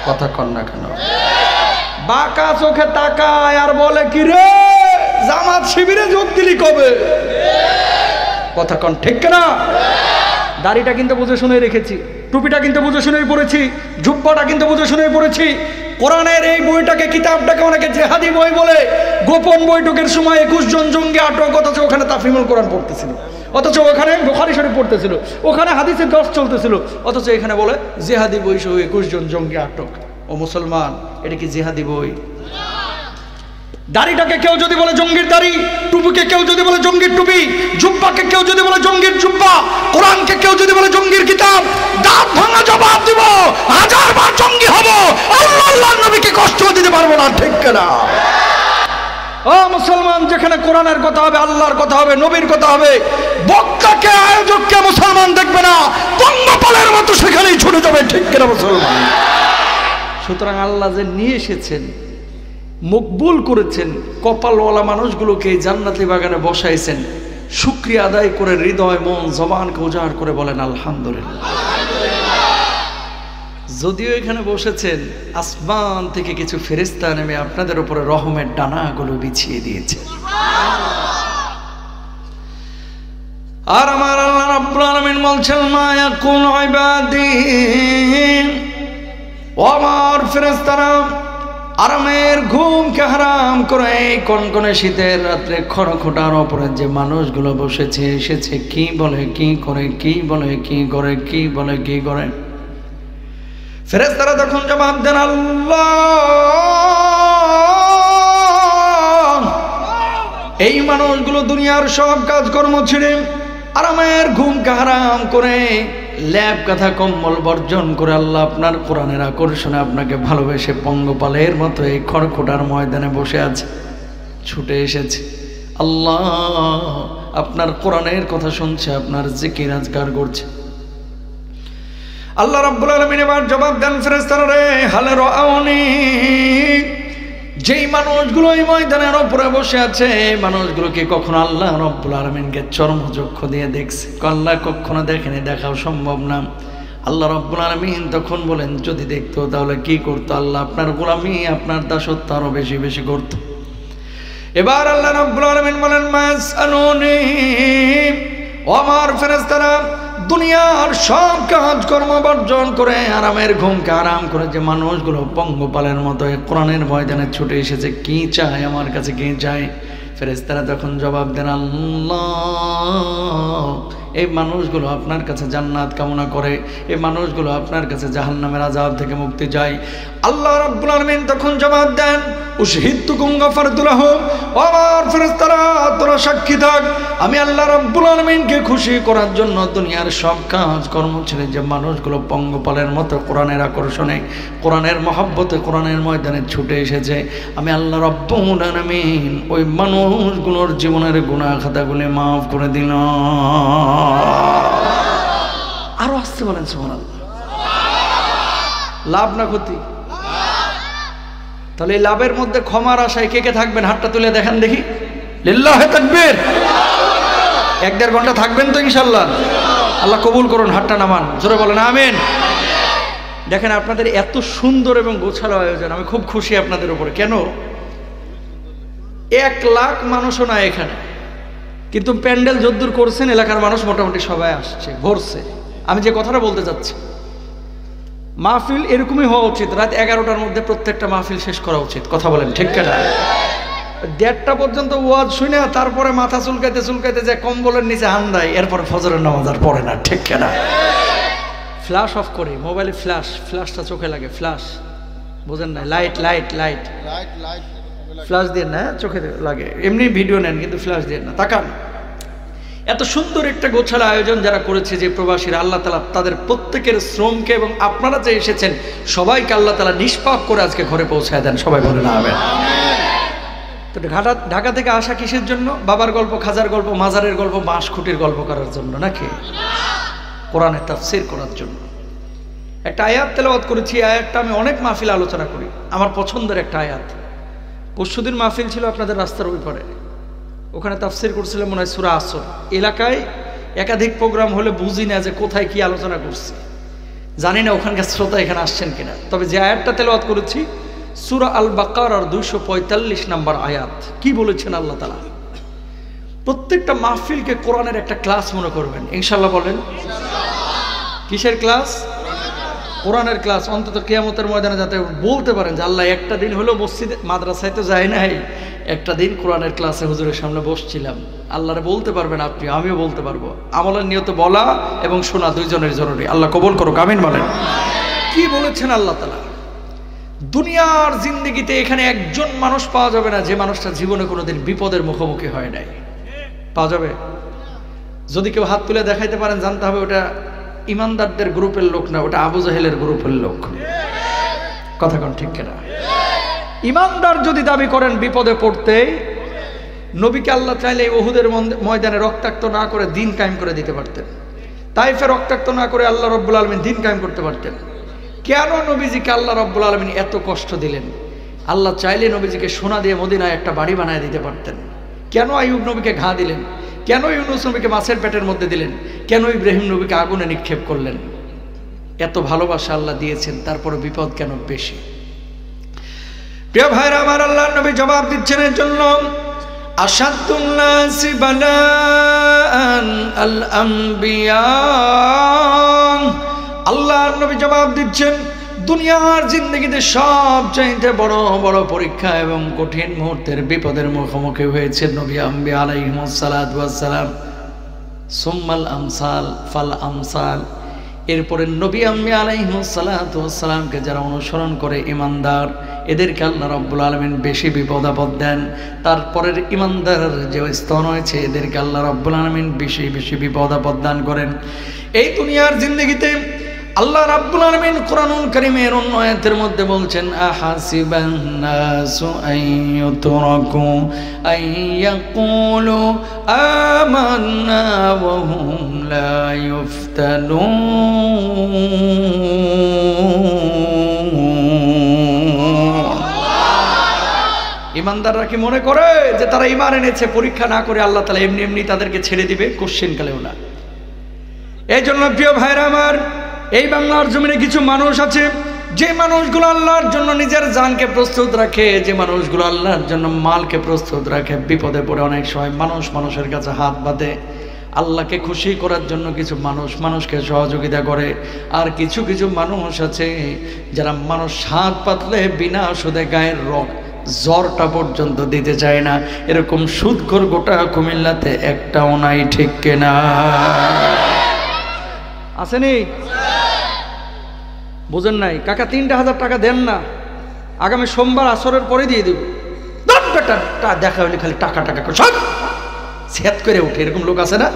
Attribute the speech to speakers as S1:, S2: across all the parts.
S1: কথা কন না কেন? বাঁকা চোখে তাকায় আর বলে কি রে জামাত শিবিরে যোগ দিলি কবে? কথা কন ঠিক না? দাড়িটা কিন্তু বুঝে শুনে রেখেছি, টুপিটা কিন্তু বুঝে শুনেই পড়েছি, জুব্বাটা কিন্তু বুঝে শুনেই পড়েছি। কোরআনের এই বইটাকে কিতাবটাকে অনেকে জেহাদি বই বলে। গোপন বৈঠকের সময় 21 জন জঙ্গি আটক, অথচ ওখানে তাফহিমুল কোরআন পড়তেছিল, অথচ ওখানে বুখারী শরীফ পড়তেছিল, ওখানে হাদিসের দর্শ চলতেছিল, অথচ এখানে বলে জেহাদি বই সহ 21 জন জঙ্গি আটক। ও মুসলমান, এটা কি জেহাদি বই? দাড়িটাকে কেউ যদি বলে জঙ্গির দাড়ি, টুপিকে কেউ যদি বলে জঙ্গির টুপি, জুব্বাকে কেউ যদি বলে জঙ্গির জুব্বা, কোরআনকে কেউ যদি বলে জঙ্গির কিতাব, দাঁত ভাঙা জবাব দিব, 1000 বার জঙ্গি হব, আল্লাহর নবীকে কষ্ট দিতে পারবো না, ঠিক না? ও মুসলমান, যেখানে কোরআনের কথা হবে, আল্লাহর কথা হবে, নবীর কথা হবে, বক্তাকে আয়োজককে মুসলমান দেখবে না, পঙ্গপালের মতো সেখানেই ছুটে যাবে, ঠিক না মুসলমান? সুতরাং আল্লাহ যে নিয়ে এসেছেন, মকবুল করেছেন, কপালওয়ালা মানুষগুলোকে জান্নাতি বাগানে বসাইছেন, শুকরিয়া আদায় করে হৃদয় মন জবানকে উজাড় করে বলেন আলহামদুলিল্লাহ। যদিও এখানে বসেছেন, আসমান থেকে কিছু ফেরেশতা নেমে আপনাদের উপরে রহমের ডানাগুলো বিছিয়ে দিয়েছে। আর আমার আল্লাহ রাব্বুল আলামিন বলছেন মা ইয়াকুন ইবাদি, ও আমার ফেরেশতারা, আরামের ঘুমকে হারাম করে কনকনে শীতের রাত্রে খড়খড়ার উপরে যে মানুষগুলো বসেছে, এসেছে, কি বলে কি করে, কি বলে কি করে, কি বলে কি করে, ফেরেশতারা তখন জবাব দেন আল্লাহ, এই মানুষগুলো দুনিয়ার সব কাজকর্ম ছেড়ে আরামের ঘুমকে হারাম করে ল্যাব কথা কম্বল বর্জন করে আল্লাহ আপনার কোরআনের আকর্ষণে আপনাকে ভালোবেসে পঙ্গপালের মতো এই খড়খড়ার ময়দানে বসে আছে, ছুটে এসেছে। আল্লাহ আপনার কোরআনের কথা শুনছে, আপনার জিকির আজকার করছে। আল্লাহ রাব্বুল আলামিন এবার জবাব দেন ফেরেশতারা রে, হালে রাউনি, যেই মানুষগুলো এই ময়দানের উপরে বসে আছে, এই মানুষগুলোকে কখনো আল্লাহ রাব্বুল আলামিনকে চর্মচক্ষু দিয়ে দেখছে? আল্লাহ কখনো দেখেনি, দেখাও সম্ভব না। আল্লাহ রাব্বুল আলামিন তখন বলেন যদি দেখতো তাহলে কি করতো? আল্লাহ আপনার গোলামি, আপনার দাসত্ব আরো বেশি বেশি করত। এবার আল্লাহ রাব্বুল আলামিন বলেন মাসআলুনি, ও আমার ফেরেশতারা, দুনিয়ার সব কাজ কর্ম বর্জন করে আরামের ঘুমকে আরাম করে যে মানুষগুলো পঙ্গপালের মতো কোরআনের ময়দানে ছুটে এসেছে, কি চায় আমার কাছে, কি চায়? ফেরেশতারা তখন জবাব দেন আল্লাহ, এই মানুষগুলো আপনার কাছে জান্নাত কামনা করে, এই মানুষগুলো আপনার কাছে জাহান্নামের আযাব থেকে মুক্তি চায়। আল্লাহ রাব্বুল আলামিন তখন জবাব দেন উশহিদতুকুম গাফারতু লাহুম, ও আমার ফেরেশতারা তোরা সাক্ষী থাক, আমি আল্লাহ রাব্বুল আলামিনকে খুশি করার জন্য দুনিয়ার সব কাজ কর্ম ছেড়ে যে মানুষগুলো পঙ্গপালের মতো কোরআনের আকর্ষণে, কোরআনের মহব্বতে, কোরআনের ময়দানে ছুটে এসেছে, আমি আল্লাহ রাব্বুল আলামিন ওই মানুষগুলোর জীবনের গুনাহ খাতাগুলি মাফ করে দিলাম। আরো আসতে বলেন সুবহানাল্লাহ। লাভ না ক্ষতি? তাহলে এই লাভের মধ্যে ক্ষমার আশায় কে কে থাকবেন? হাতটা তুলে দেখেন দেখি। লিল্লাহি তাকবীর। 1-1.5 ঘন্টা থাকবেন তো ইনশাআল্লাহ? আল্লাহ কবুল করুন। হাতটা নামান, জোরে বলেন আমিন। দেখেন আপনাদের এত সুন্দর এবং গোছালো আয়োজন, আমি খুব খুশি আপনাদের উপরে। কেন? 1 লাখ মানুষও না এখানে, কিন্তু প্যান্ডেল যদ্দূর করছেন এলাকার মানুষ মোটামুটি সবাই আসছে, ভরছে। আমি যে কথাটা বলতে চাচ্ছি, মাহফিল এরকমই হওয়া উচিত, রাত 11টার মধ্যে প্রত্যেকটা মাহফিল শেষ করা উচিত। কথা বলেন ঠিক কিনা? 1:30টা পর্যন্ত ওয়াজ শুনে তারপরে মাথা চুলকাইতে চুলকাইতে যে কম্বলের নিচে হান্দায়, এরপরে ফজরের নামাজ আর পড়ে না, ঠিক কিনা? ফ্ল্যাশ অফ করে মোবাইলে, ফ্ল্যাশটা চোখে লাগে, ফ্ল্যাশ বোঝেন না? লাইট ফ্ল্যাশ দিয়ে না, চোখে লাগে। এমনি ভিডিও নেন কিন্তু ফ্ল্যাশ দিয়ে না। তাকান, এত সুন্দর একটা গোছালো আয়োজন যারা করেছে, যে প্রবাসীরা, আল্লাহ তাআলা তাদের প্রত্যেকের শ্রমকে এবং আপনারা যে এসেছেন সবাইকে আল্লাহ তাআলা নিষ্পাপ করে আজকে ঘরে পৌঁছায় দেন। সবাই বলেন আমিন। তো ঢাকা থেকে আসা কিসের জন্য? বাবার গল্প, খাজার গল্প, মাজারের গল্প, বাঁশখুঁটির গল্প করার জন্য নাকি? কোরআনের তাফসীর করার জন্য। একটা আয়াত তেলাওয়াত করেছি, আয়াতটা আমি অনেক মাহফিল আলোচনা করি, আমার পছন্দের একটা আয়াত। পরশুদিন মাহফিল ছিল আপনাদের রাস্তার ওই পারে, ওখানে তাফসীর করছিলাম মনে হয় সূরা আসর। এলাকায় একাধিক প্রোগ্রাম হলে বুঝি না যে কোথায় কি আলোচনা করছি। জানি না ওখানকার শ্রোতা এখানে আসছেন কিনা, তবে যে আয়াতটা তেলাওয়াত করেছি সূরা আল বাকারার 245 নম্বর আয়াত। কি বলেছেন আল্লাহ তাআলা? প্রত্যেকটা মাহফিলকে কোরআনের একটা ক্লাস মনে করবেন, ইনশাআল্লাহ বলেন। কিসের ক্লাস? কোরআনের ক্লাস। অন্তত কিয়ামতের ময়দানে যাতে বলতে পারেন যে আল্লাহ একটা দিন হলো মসজিদে মাদ্রাসায় তো যায় নাই, একটা দিন কোরআনের ক্লাসে হুজুরের সামনে বসছিলাম। আল্লাহরে বলতে পারবেন আপনি, আমিও বলতে পারবো। আমলের নিয়ত বলা এবং শোনা দুইজনের জরুরি। আল্লাহ কবুল করুক, আমিন বলেন। কি বলেছেন আল্লাহ তাআলা? দুনিয়ার জিন্দেগিতে এখানে একজন মানুষ পাওয়া যাবে না যে মানুষটা জীবনে কোনোদিন বিপদের মুখোমুখি হয় নাই। পাওয়া যাবে? যদি কেউ হাত তুলে দেখাইতে পারেন, জানতে হবে ওটা ইমানদারদের গ্রুপের লোক না, ওটা আবু জাহেলের গ্রুপের লোক। কথা কোন ঠিক কিনা? ইমানদার যদি দাবি করেন বিপদে পড়তে, নবীকে আল্লাহ চাইলে উহুদের ময়দানে রক্তাক্ত না করে দিন কায়েম করে দিতে পারতেন। তাইফে রক্তাক্ত না করে আল্লাহ রাব্বুল আলামিন দিন কায়েম করতে পারতেন। কেন নবীজিকে আল্লাহ রাব্বুল আলামিন এত কষ্ট দিলেন? আল্লাহ চাইলে নবীজিকে সোনা দিয়ে মদিনায় একটা বাড়ি বানায় দিতে পারতেন। কেন আইয়ুব নবীকে ঘা দিলেন? কেন ইউনূস নবীকে মাছের পেটের মধ্যে দিলেন? কেন ইব্রাহিম নবীকে আগুনে নিক্ষেপ করলেন? এত ভালোবাসা আল্লাহ দিয়েছেন, তারপরে বিপদ কেন বেশি? প্রিয় ভাইরা আমার, আল্লাহর নবী জবাব দিচ্ছেন এর জন্য। আশাদ্দুন নাসি বালাআন আল আম্বিয়া। আল্লাহর নবী জবাব দিচ্ছেন, দুনিয়ার জিন্দেগিতে সবচাইতে বড় বড় পরীক্ষা এবং কঠিন মুহূর্তের বিপদের মুখোমুখি হয়েছে নবী আম্বিয়া আলাইহিমুস সালাতু ওয়াস সালাম। সুম্মাল আমসাল ফাল আমসাল। এরপরে নবী আম্বিয়া আলাইহিমুস সালাতু ওয়াস সালামকে যারা অনুসরণ করে ইমানদার, এদেরকে আল্লাহ রাব্বুল আলামিন বেশি বিপদ আপদ দেন। তারপরের ইমানদারের যে স্তর হয়েছে, এদেরকে আল্লাহ রাব্বুল আলামিন বেশি বেশি বিপদ আপদ দান করেন। এই দুনিয়ার জিন্দেগিতে আল্লাহ রাব্বুল আলামিন কোরআনুল কারীমের অন্য আয়াতের মধ্যে বলছেন, আহাসিবান নাসু আইয়ুতরাকু আইয়াকুলু আমান্না ওয়া হুম লা ইফতানুন। ইমানদাররা কি মনে করে যে তারা ঈমান এনেছে, পরীক্ষা না করে আল্লাহ তাআলা এমনি এমনি তাদেরকে ছেড়ে দিবে? কোশ্চেন কালেও না। এই জন্য প্রিয় ভাইরা আমার, এই বাংলার জমিনে কিছু মানুষ আছে যে মানুষগুলো আল্লাহর জন্য নিজের জানকে প্রস্তুত রাখে, যে মানুষগুলো আল্লাহর জন্য মালকে প্রস্তুত রাখে। বিপদে পড়ে অনেক সময় মানুষের কাছে হাত বাঁধে। আল্লাহকে খুশি করার জন্য কিছু মানুষকে সহযোগিতা করে। আর কিছু মানুষ আছে যারা মানুষ হাত পাতলে বিনা সুদে গায়ের জ্বরটা পর্যন্ত দিতে চায় না। এরকম সুদখোর গোটা কুমিল্লাতে একটাও নাই, ঠিক কিনা? আসেনি? বুঝেন নাই? কাকা 3,000 টাকা দেন না, আগামী সোমবার আসরের পরে দিয়ে দেব। দেখা হলে খালি টাকা সেট করে উঠে, এরকম লোক আছে না?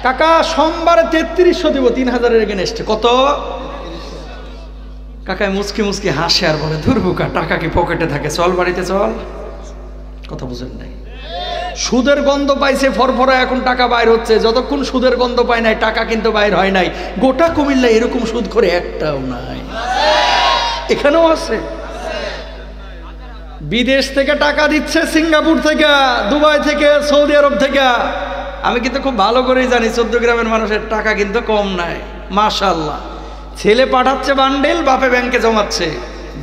S1: কাকা সোমবারে 3300 দিব, 3000-এর এগেনস্টে। কত? কাকায় মুচকি হাসে আর বলে, ধুরবুকা, টাকা কি পকেটে থাকে? চল বাড়িতে চল। কথা বুঝেন নাই? সুদের গন্ধ পাইছে ফরফরা, এখন টাকা বাইর হচ্ছে। যতক্ষণ সুদের গন্ধ পায় নাই, টাকা কিন্তু বাইর হয় নাই। গোটা কুমিল্লা এরকম সুদ করে একটাও নাই। এখানেও আছে। বিদেশ থেকে টাকা দিচ্ছে, সিঙ্গাপুর থেকে, দুবাই থেকে, সৌদি আরব থেকে। আমি কিন্তু খুব ভালো করেই জানি 14 গ্রামের মানুষের টাকা কিন্তু কম নাই। মাশাআল্লাহ। ছেলে পাঠাচ্ছে বান্ডেল, বাপে ব্যাংকে জমাচ্ছে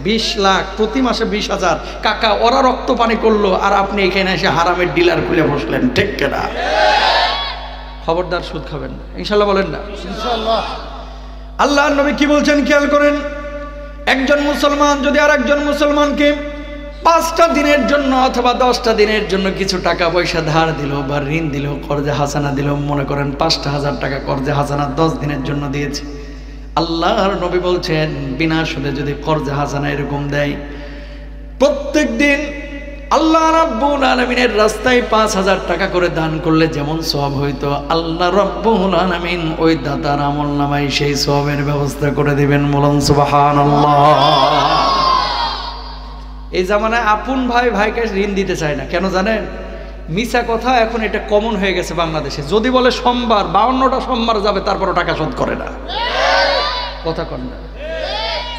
S1: 20 লাখ, প্রতি মাসে 20,000। কাকা ওরা রক্ত পানি করলো, আর আপনি এখানে এসে হারামের ডিলার খুলে বসলেন, ঠিক কিনা? খবরদার সুদ খাবেন না, ইনশাল্লাহ বলেন না? ইনশাল্লাহ। আল্লাহর নবী কি বলছেন খেয়াল করেন। একজন মুসলমান যদি আর একজন মুসলমানকে 5টা দিনের জন্য অথবা 10টা দিনের জন্য কিছু টাকা পয়সা ধার দিল বা ঋণ দিল, কর্জে হাসানা দিল, মনে করেন 5,000 টাকা কর্জে হাসানা 10 দিনের জন্য দিয়েছে। আল্লাহর নবী বলছেন, বিনা সুদে যদি কর্জে হাসানা এরকম দেয়, প্রত্যেক দিন আল্লাহ রাব্বুল আলামিনের রাস্তায় 5,000 টাকা করে দান করলে যেমন সওয়াব হইতো, আল্লাহ রাব্বুল আলামিন ওই দাতার আমলনামায় সেই সওয়াবের ব্যবস্থা করে দিবেন। বলুন সুবহানাল্লাহ। এই জামানায় আপন ভাই ভাইকে ঋণ দিতে চায় না, কেন জানেন? মিছা কথা এখন এটা কমন হয়ে গেছে বাংলাদেশে। যদি বলে সোমবার, 52টা সোমবার যাবে, তারপরও টাকা শোধ করে না। কথা কন না?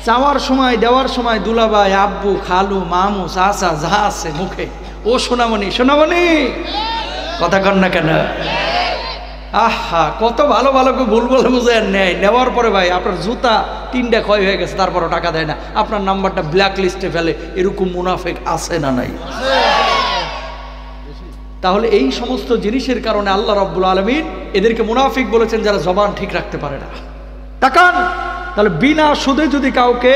S1: চাওয়ার সময়, দেওয়ার সময় দুলাভাই, আব্বু, খালু, মামু, চাচা যা আছে মুখে, ও সোনামণি, সোনামণি, কথা কন না কেন? আহা, কত ভালো ভালো করে ভুল বলে বুঝে নেয়, নেওয়ার পরে ভাই আপনার জুতা 3টা ক্ষয় হয়ে গেছে, তারপরও টাকা দেয় না, আপনার নাম্বারটা ব্ল্যাক লিস্টে ফেলে। এরকম মুনাফিক আছে না নাই? তাহলে এই সমস্ত জিনিসের কারণে আল্লাহ রাব্বুল আলামিন এদেরকে মুনাফিক বলেছেন, যারা জবান ঠিক রাখতে পারে না। তাকান, তাহলে বিনা সুদে যদি কাউকে,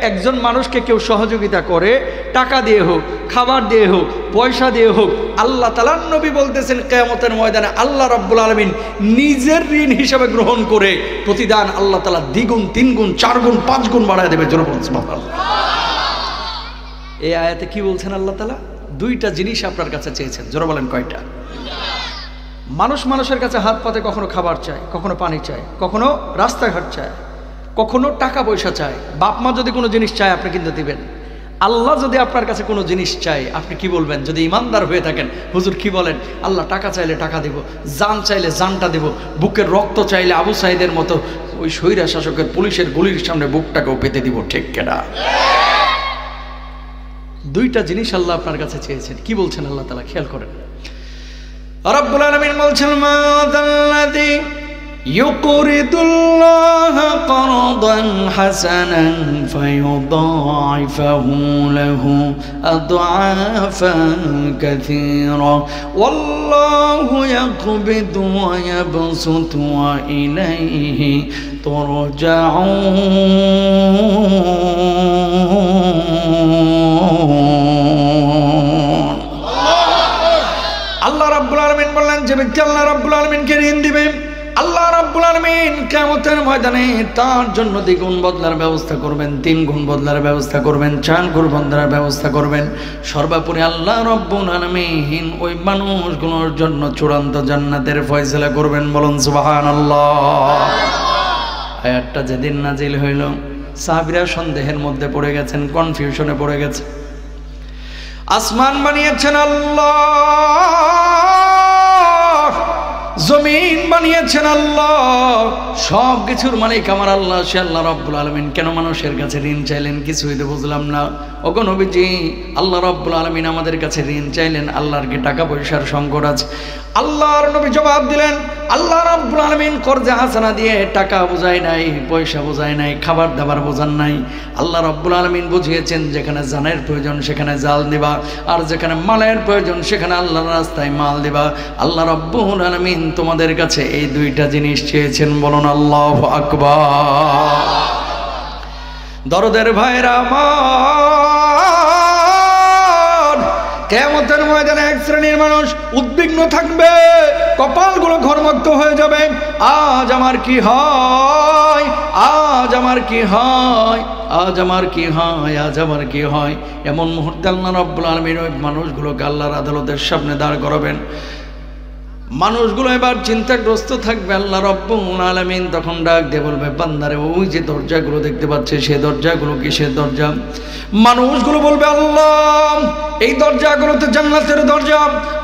S1: একজন মানুষকে কেউ সহযোগিতা করে, টাকা দিয়ে হোক, খাবার দিয়ে হোক, পয়সা দিয়ে হোক, আল্লাহ তাআলার নবী বলতেছেন কিয়ামতের ময়দানে আল্লাহ রাব্বুল আলামিন নিজের ঋণ হিসাবে গ্রহণ করে প্রতিদান আল্লাহ তাআলা দ্বিগুণ, 3 গুণ, 4 গুণ, 5 গুণ বাড়ায় দেবে। জোরে বলুন সুবহানাল্লাহ। এই আয়াতে কি বলছেন আল্লাহ তাআলা? 2টা জিনিস আপনার কাছে চেয়েছেন। জোরে বলেন কয়টা? মানুষ মানুষের কাছে হাত পাতে কখনো খাবার চায়, কখনো পানি চায়, কখনো রাস্তাঘাট চায়, কখনো টাকা পয়সা চায়। বাপ মা যদি কোনো জিনিস চায় আপনি কিন্তু দিবেন। আল্লাহ যদি আপনার কাছে কোনো জিনিস চায় আপনি কি বলবেন? যদি ইমানদার হয়ে থাকেন, হুজুর কি বলেন? আল্লাহ টাকা চাইলে টাকা দেব, জান চাইলে জানটা দেব, বুকের রক্ত চাইলে আবু সাইদের মতো ওই স্বৈরা শাসকের পুলিশের গুলির সামনে বুকটাকেও পেতে দিব। ঠিক কেনা? 2টা জিনিস আল্লাহ আপনার কাছে চেয়েছেন। কি বলছেন আল্লাহ তাআলা? খেয়াল করেন। রব্বুল আলামিন বলছেন, মাযাল্লাযী ইউকরিদুল্লাহা করদান হাসানান ফায়ুদাইফাহু লাহু আদআফান কাসীরা ওয়াল্লাহু ইয়াকবিদু ওয়া ইয়াবসুতু ওয়া ইলাইহি তুরজাউন। আল্লাহ রাব্বুল আলামিন বললেন, যে ব্যক্তি আল্লাহ রাব্বুল আলামিনকে ঋণ দিবে, আল্লাহ রাব্বুল আলামিন কিয়ামতের ময়দানে তার জন্য 2 গুণ বদলার ব্যবস্থা করবেন, 3 গুণ বদলার ব্যবস্থা করবেন, 4 গুণ বদলার ব্যবস্থা করবেন। সর্বোপরি আল্লাহ রাব্বুল আলামিন ওই মানুষগুলোর জন্য চূড়ান্ত জান্নাতের ফয়সালা করবেন। বলুন সুবহানাল্লাহ। আয়াতটা যেদিন নাজিল হইল সাহাবীরা সন্দেহের মধ্যে পড়ে গেছেন, কনফিউশনে পড়ে গেছে। আসমান বানিয়েছেন আল্লাহ, জমিন বানিয়েছেন আল্লাহ, সব কিছুর মালিক আমার আল্লাহ। সে আল্লাহ রাব্বুল আলামিন কেন মানুষের কাছে ঋণ চাইলেন? কিছুই তো বুঝলাম না। ওগো নবীজি, আল্লাহ রাব্বুল আলামিন আমাদের কাছে ঋণ চাইলেন, আল্লাহর কি টাকা পয়সার সংকট আছে? আল্লাহর নবী জবাব দিলেন, আল্লাহ রাব্বুল আলামিন কর্জে হাসানা দিয়ে টাকা বোঝায় নাই, পয়সা বোঝায় নাই, খাবার দাবার বোঝান নাই। আল্লাহ রাব্বুল আলামিন বুঝিয়েছেন যেখানে জানের প্রয়োজন সেখানে জাল দিবা, আর যেখানে মালের প্রয়োজন সেখানে আল্লাহর রাস্তায় মাল দিবা। আল্লাহ রাব্বুল আলামিন তোমাদের কাছে এই 2টা জিনিস চেয়েছেন। বলুন আল্লাহু আকবার। দরদের ভাইরা আমার, কিয়ামতের ময়দানে এক শ্রেণীর মানুষ উদ্বিগ্ন থাকবে, কপালগুলো ঘরমুক্ত হয়ে যাবে। আজ আমার কি হয়, আজ আমার কি হয়, আজ আমার কি হয়, আজ আমার কি হয়। এমন মুহূর্তে আল্লাহ রাব্বুল আলামিন ওই মানুষগুলোকে আল্লাহর আদালতের সামনে দাঁড় করাবেন। মানুষগুলো এবার চিন্তাগ্রস্ত থাকবে। আল্লাহ রাব্বুল আলামিন তখন ডাক দিয়ে বলবে, বান্দারে ওই যে দরজাগুলো দেখতে পাচ্ছে সে দরজাগুলো কিসের দরজা? মানুষগুলো বলবে, আল্লাহ এই দরজাগুলো তো জান্নাতের দরজা।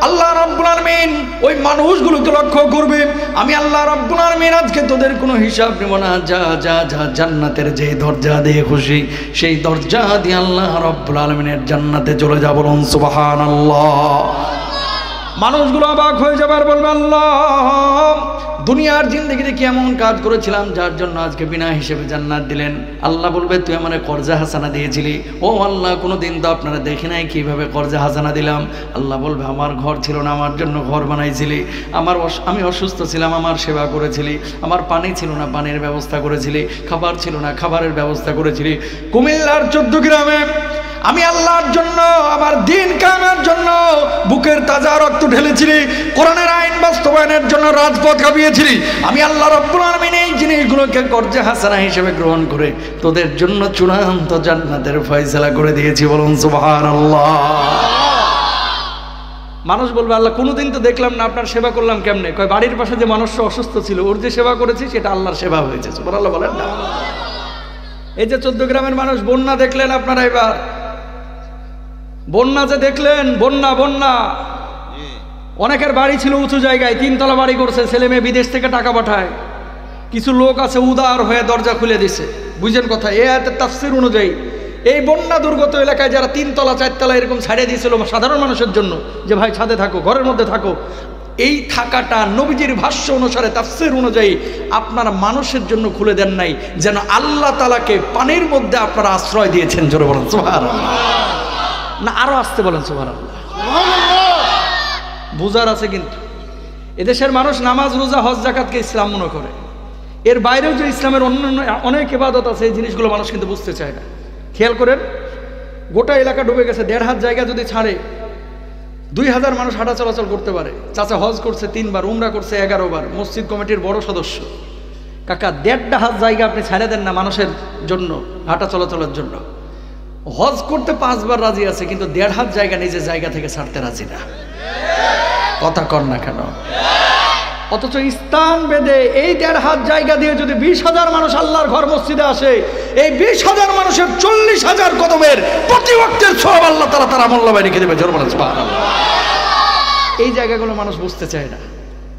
S1: আল্লাহ রাব্বুল আলামিন ওই মানুষগুলোকে লক্ষ্য করবে, আমি আল্লাহ রাব্বুল আলামিন আজকে তোদের কোনো হিসাব নেব না, যা যা যা জান্নাতের যে দরজা দিয়ে খুশি সেই দরজা দিয়ে আল্লাহ রাব্বুল আলামিনের জান্নাতে চলে যাব। বলুন সুবহানাল্লাহ। মানুষগুলো অবাক হয়ে যাবে আর বলবে, আল্লাহ দুনিয়ার জিন্দেগিতে কি এমন কাজ করেছিলাম যার জন্য আজকে বিনা হিসেবে জান্নাত দিলেন? আল্লাহ বলবে, তুই আমার কর্জা হাসানা দিয়েছিলি। ও আল্লাহ, কোনোদিন তো আপনারা দেখি নাই কিভাবে কর্জা হাসানা দিলাম। আল্লাহ বলবে, আমার ঘর ছিল না, আমার জন্য ঘর বানাইছিলি। আমি অসুস্থ ছিলাম, আমার সেবা করেছিলি। আমার পানি ছিল না, পানির ব্যবস্থা করেছিলি। খাবার ছিল না, খাবারের ব্যবস্থা করেছিলি। কুমিল্লার 14 গ্রামে আমি আল্লাহর জন্য, আমার দিন কায়েমের জন্য বুকের তাজা রক্ত ঢেলেছিলি। কোরআনের আইন বাস্তবায়নের জন্য রাজপথ কাঁপিয়েছিলি। আমি আল্লাহ রাব্বুল আলামিন এই জিনিসগুলোকে কর্জে হাসানা হিসেবে গ্রহণ করে তোদের জন্য চূড়ান্ত জান্নাতের ফয়সালা করে দিয়েছি। বলুন সুবহানাল্লাহ। মানুষ বলবে, আল্লাহ কোনোদিন তো দেখলাম না, আপনার সেবা করলাম কেমনে? কয়, বাড়ির পাশে যে মানুষটা অসুস্থ ছিল ওর যে সেবা করেছি সেটা আল্লাহর সেবা হয়েছে। সুবহানাল্লাহ বলেন না? এই যে 14 গ্রামের মানুষ, বন্যা দেখলেন আপনারা, এবার বন্যা যে দেখলেন, বন্যা বন্যা অনেকের বাড়ি ছিল উঁচু জায়গায়, 3 তলা বাড়ি করছে, ছেলে মেয়ে বিদেশ থেকে টাকা পাঠায়। কিছু লোক আছে উদার হয়ে দরজা খুলে দিছে। বুঝেন কথা? এই আয়াতের তাফসীর অনুযায়ী এই বন্যা দুর্গত এলাকায় যারা 3 তলা 4 তলা এরকম ছাড়িয়ে দিয়েছিল সাধারণ মানুষের জন্য, যে ভাই ছাদে থাকো, ঘরের মধ্যে থাকো, এই থাকাটা নবীজির ভাষ্য অনুসারে তাফসীর অনুযায়ী আপনারা মানুষের জন্য খুলে দেন নাই, যেন আল্লাহ তাআলাকে পানির মধ্যে আপনারা আশ্রয় দিয়েছেন। জোরে বলেন সুবহানাল্লাহ। না আরো আসতে বলেন সুবহানাল্লাহ। বুঝার আছে কিন্তু এদেশের মানুষ নামাজ রোজা হজ যাকাতকে ইসলাম মনে করে, এর বাইরেও যে ইসলামের অন্যান্য অনেক ইবাদত আছে এই জিনিসগুলো মানুষ কিন্তু বুঝতে চায় না। খেয়াল করেন, গোটা এলাকা ডুবে গেছে, 1.5 হাত জায়গা যদি ছাড়ে 2000 মানুষ হাঁটা চলাচল করতে পারে। চাচা হজ করছে 3 বার, উমরা করছে 11 বার, মসজিদ কমিটির বড় সদস্য। কাকা 1.5 হাত জায়গা আপনি ছাড়ে দেন না মানুষের জন্য, হাঁটা চলাচলের জন্য। হজ করতে 5 বার রাজি আছে, কিন্তু 1.5 হাত জায়গা নিজের জায়গা থেকে ছাড়তে রাজি না। কথা কর না কেন? অথচ স্থান বেঁধে এই 1.5 হাত জায়গা দিয়ে যদি 20,000 মানুষ আল্লাহর ঘর মসজিদে আসে, এই 20,000 মানুষের 40,000 কদমের প্রতি ওয়াক্তের সওয়াব আল্লাহ তাআলা তার আমলনামায় লিখে দেবে। জোরে বলেন সুবহানাল্লাহ। এই জায়গাগুলো মানুষ বুঝতে চায় না,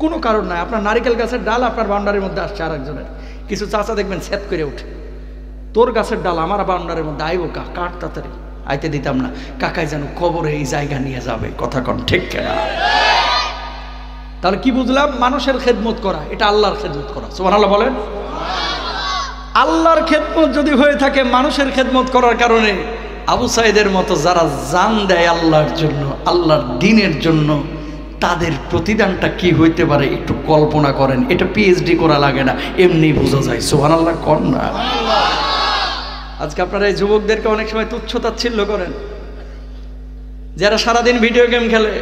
S1: কোনো কারণ নাই। আপনার নারিকেল গাছের ডাল আপনার বাউন্ডারির মধ্যে আসছে আরেকজনের, কিছু চাচা দেখবেন সেট করে ওঠে, তোর গাছের ডাল আমার বাউন্ডারির মধ্যে আইব কা, কাট তাড়াতাড়ি, আইতে দিতাম না, কাকাই যেন কবরে এই জায়গা নিয়ে যাবে। কথা কন ঠিক কিনা? তাহলে কি বুঝলাম? মানুষের খেদমত করা এটা আল্লাহর খেদমত করা। সুবহানাল্লাহ বলেন। আল্লাহর খেদমত যদি হয়ে থাকে মানুষের খেদমত করার কারণে, আবু সাইদের মতো যারা জান দেয় আল্লাহর জন্য, আল্লাহর দ্বীনের জন্য, তাদের প্রতিদানটা কি হইতে পারে একটু কল্পনা করেন। এটা পিএইচডি করা লাগে না, এমনি বোঝা যায়। সুবহানাল্লাহ কর না। আজকে আপনারা এই যুবকদেরকে অনেক সময় তুচ্ছ তাচ্ছিল্য করেন, যারা সারাদিন ভিডিও গেম খেলে,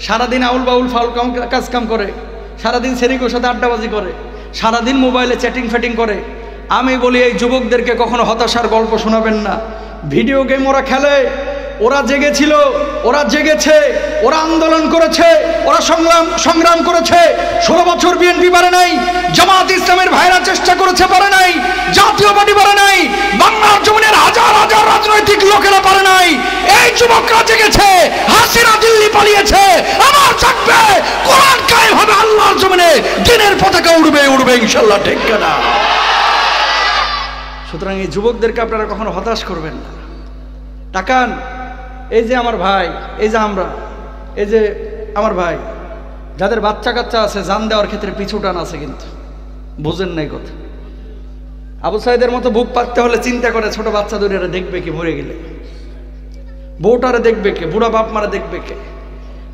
S1: সারাদিন আউল বাউল ফাউল কাজ কাম করে, সারাদিন সেরিকোর সাথে আড্ডাবাজি করে, সারাদিন মোবাইলে চ্যাটিং ফ্যাটিং করে। আমি বলি এই যুবকদেরকে কখনো হতাশার গল্প শোনাবেন না। ভিডিও গেম ওরা খেলে, ওরা জেগেছিল, ওরা জেগেছে, ওরা আন্দোলন করেছে, ওরা সংগ্রাম করেছে। 16 বছর বিএনপি পারে নাই, জামাত ইসলামের ভাইরা চেষ্টা করেছে পারে নাই, জাতীয় পার্টি পারে নাই, বাংলার জমিনের হাজার হাজার রাজনৈতিক লোকেরা পারে নাই। এই যুবকরা জেগেছে, হাসিনা দিল্লি পালিয়েছে, আমার থাকবে, কোরআন কায়েম হবে, আল্লাহর জমিনে দ্বীনের পতাকা উড়বে উড়বে ইনশাআল্লাহ। ঠিক না? সুতরাং এই যুবকদেরকে আপনারা কখনো হতাশ করবেন না। তাকান, এই যে আমার ভাই, এই যে আমরা, এই যে আমার ভাই, যাদের বাচ্চা কাচ্চা আছে, জান দেওয়ার ক্ষেত্রে পিছু টান আছে, কিন্তু বুঝেন নাই কথা। আবু সাইদের মতো বুক পাততে হলে চিন্তা করে ছোট বাচ্চা দুইটারে দেখবে কি মরে গেলে, বউটারে দেখবে কে, বুড়া বাপ মারা দেখবে কে।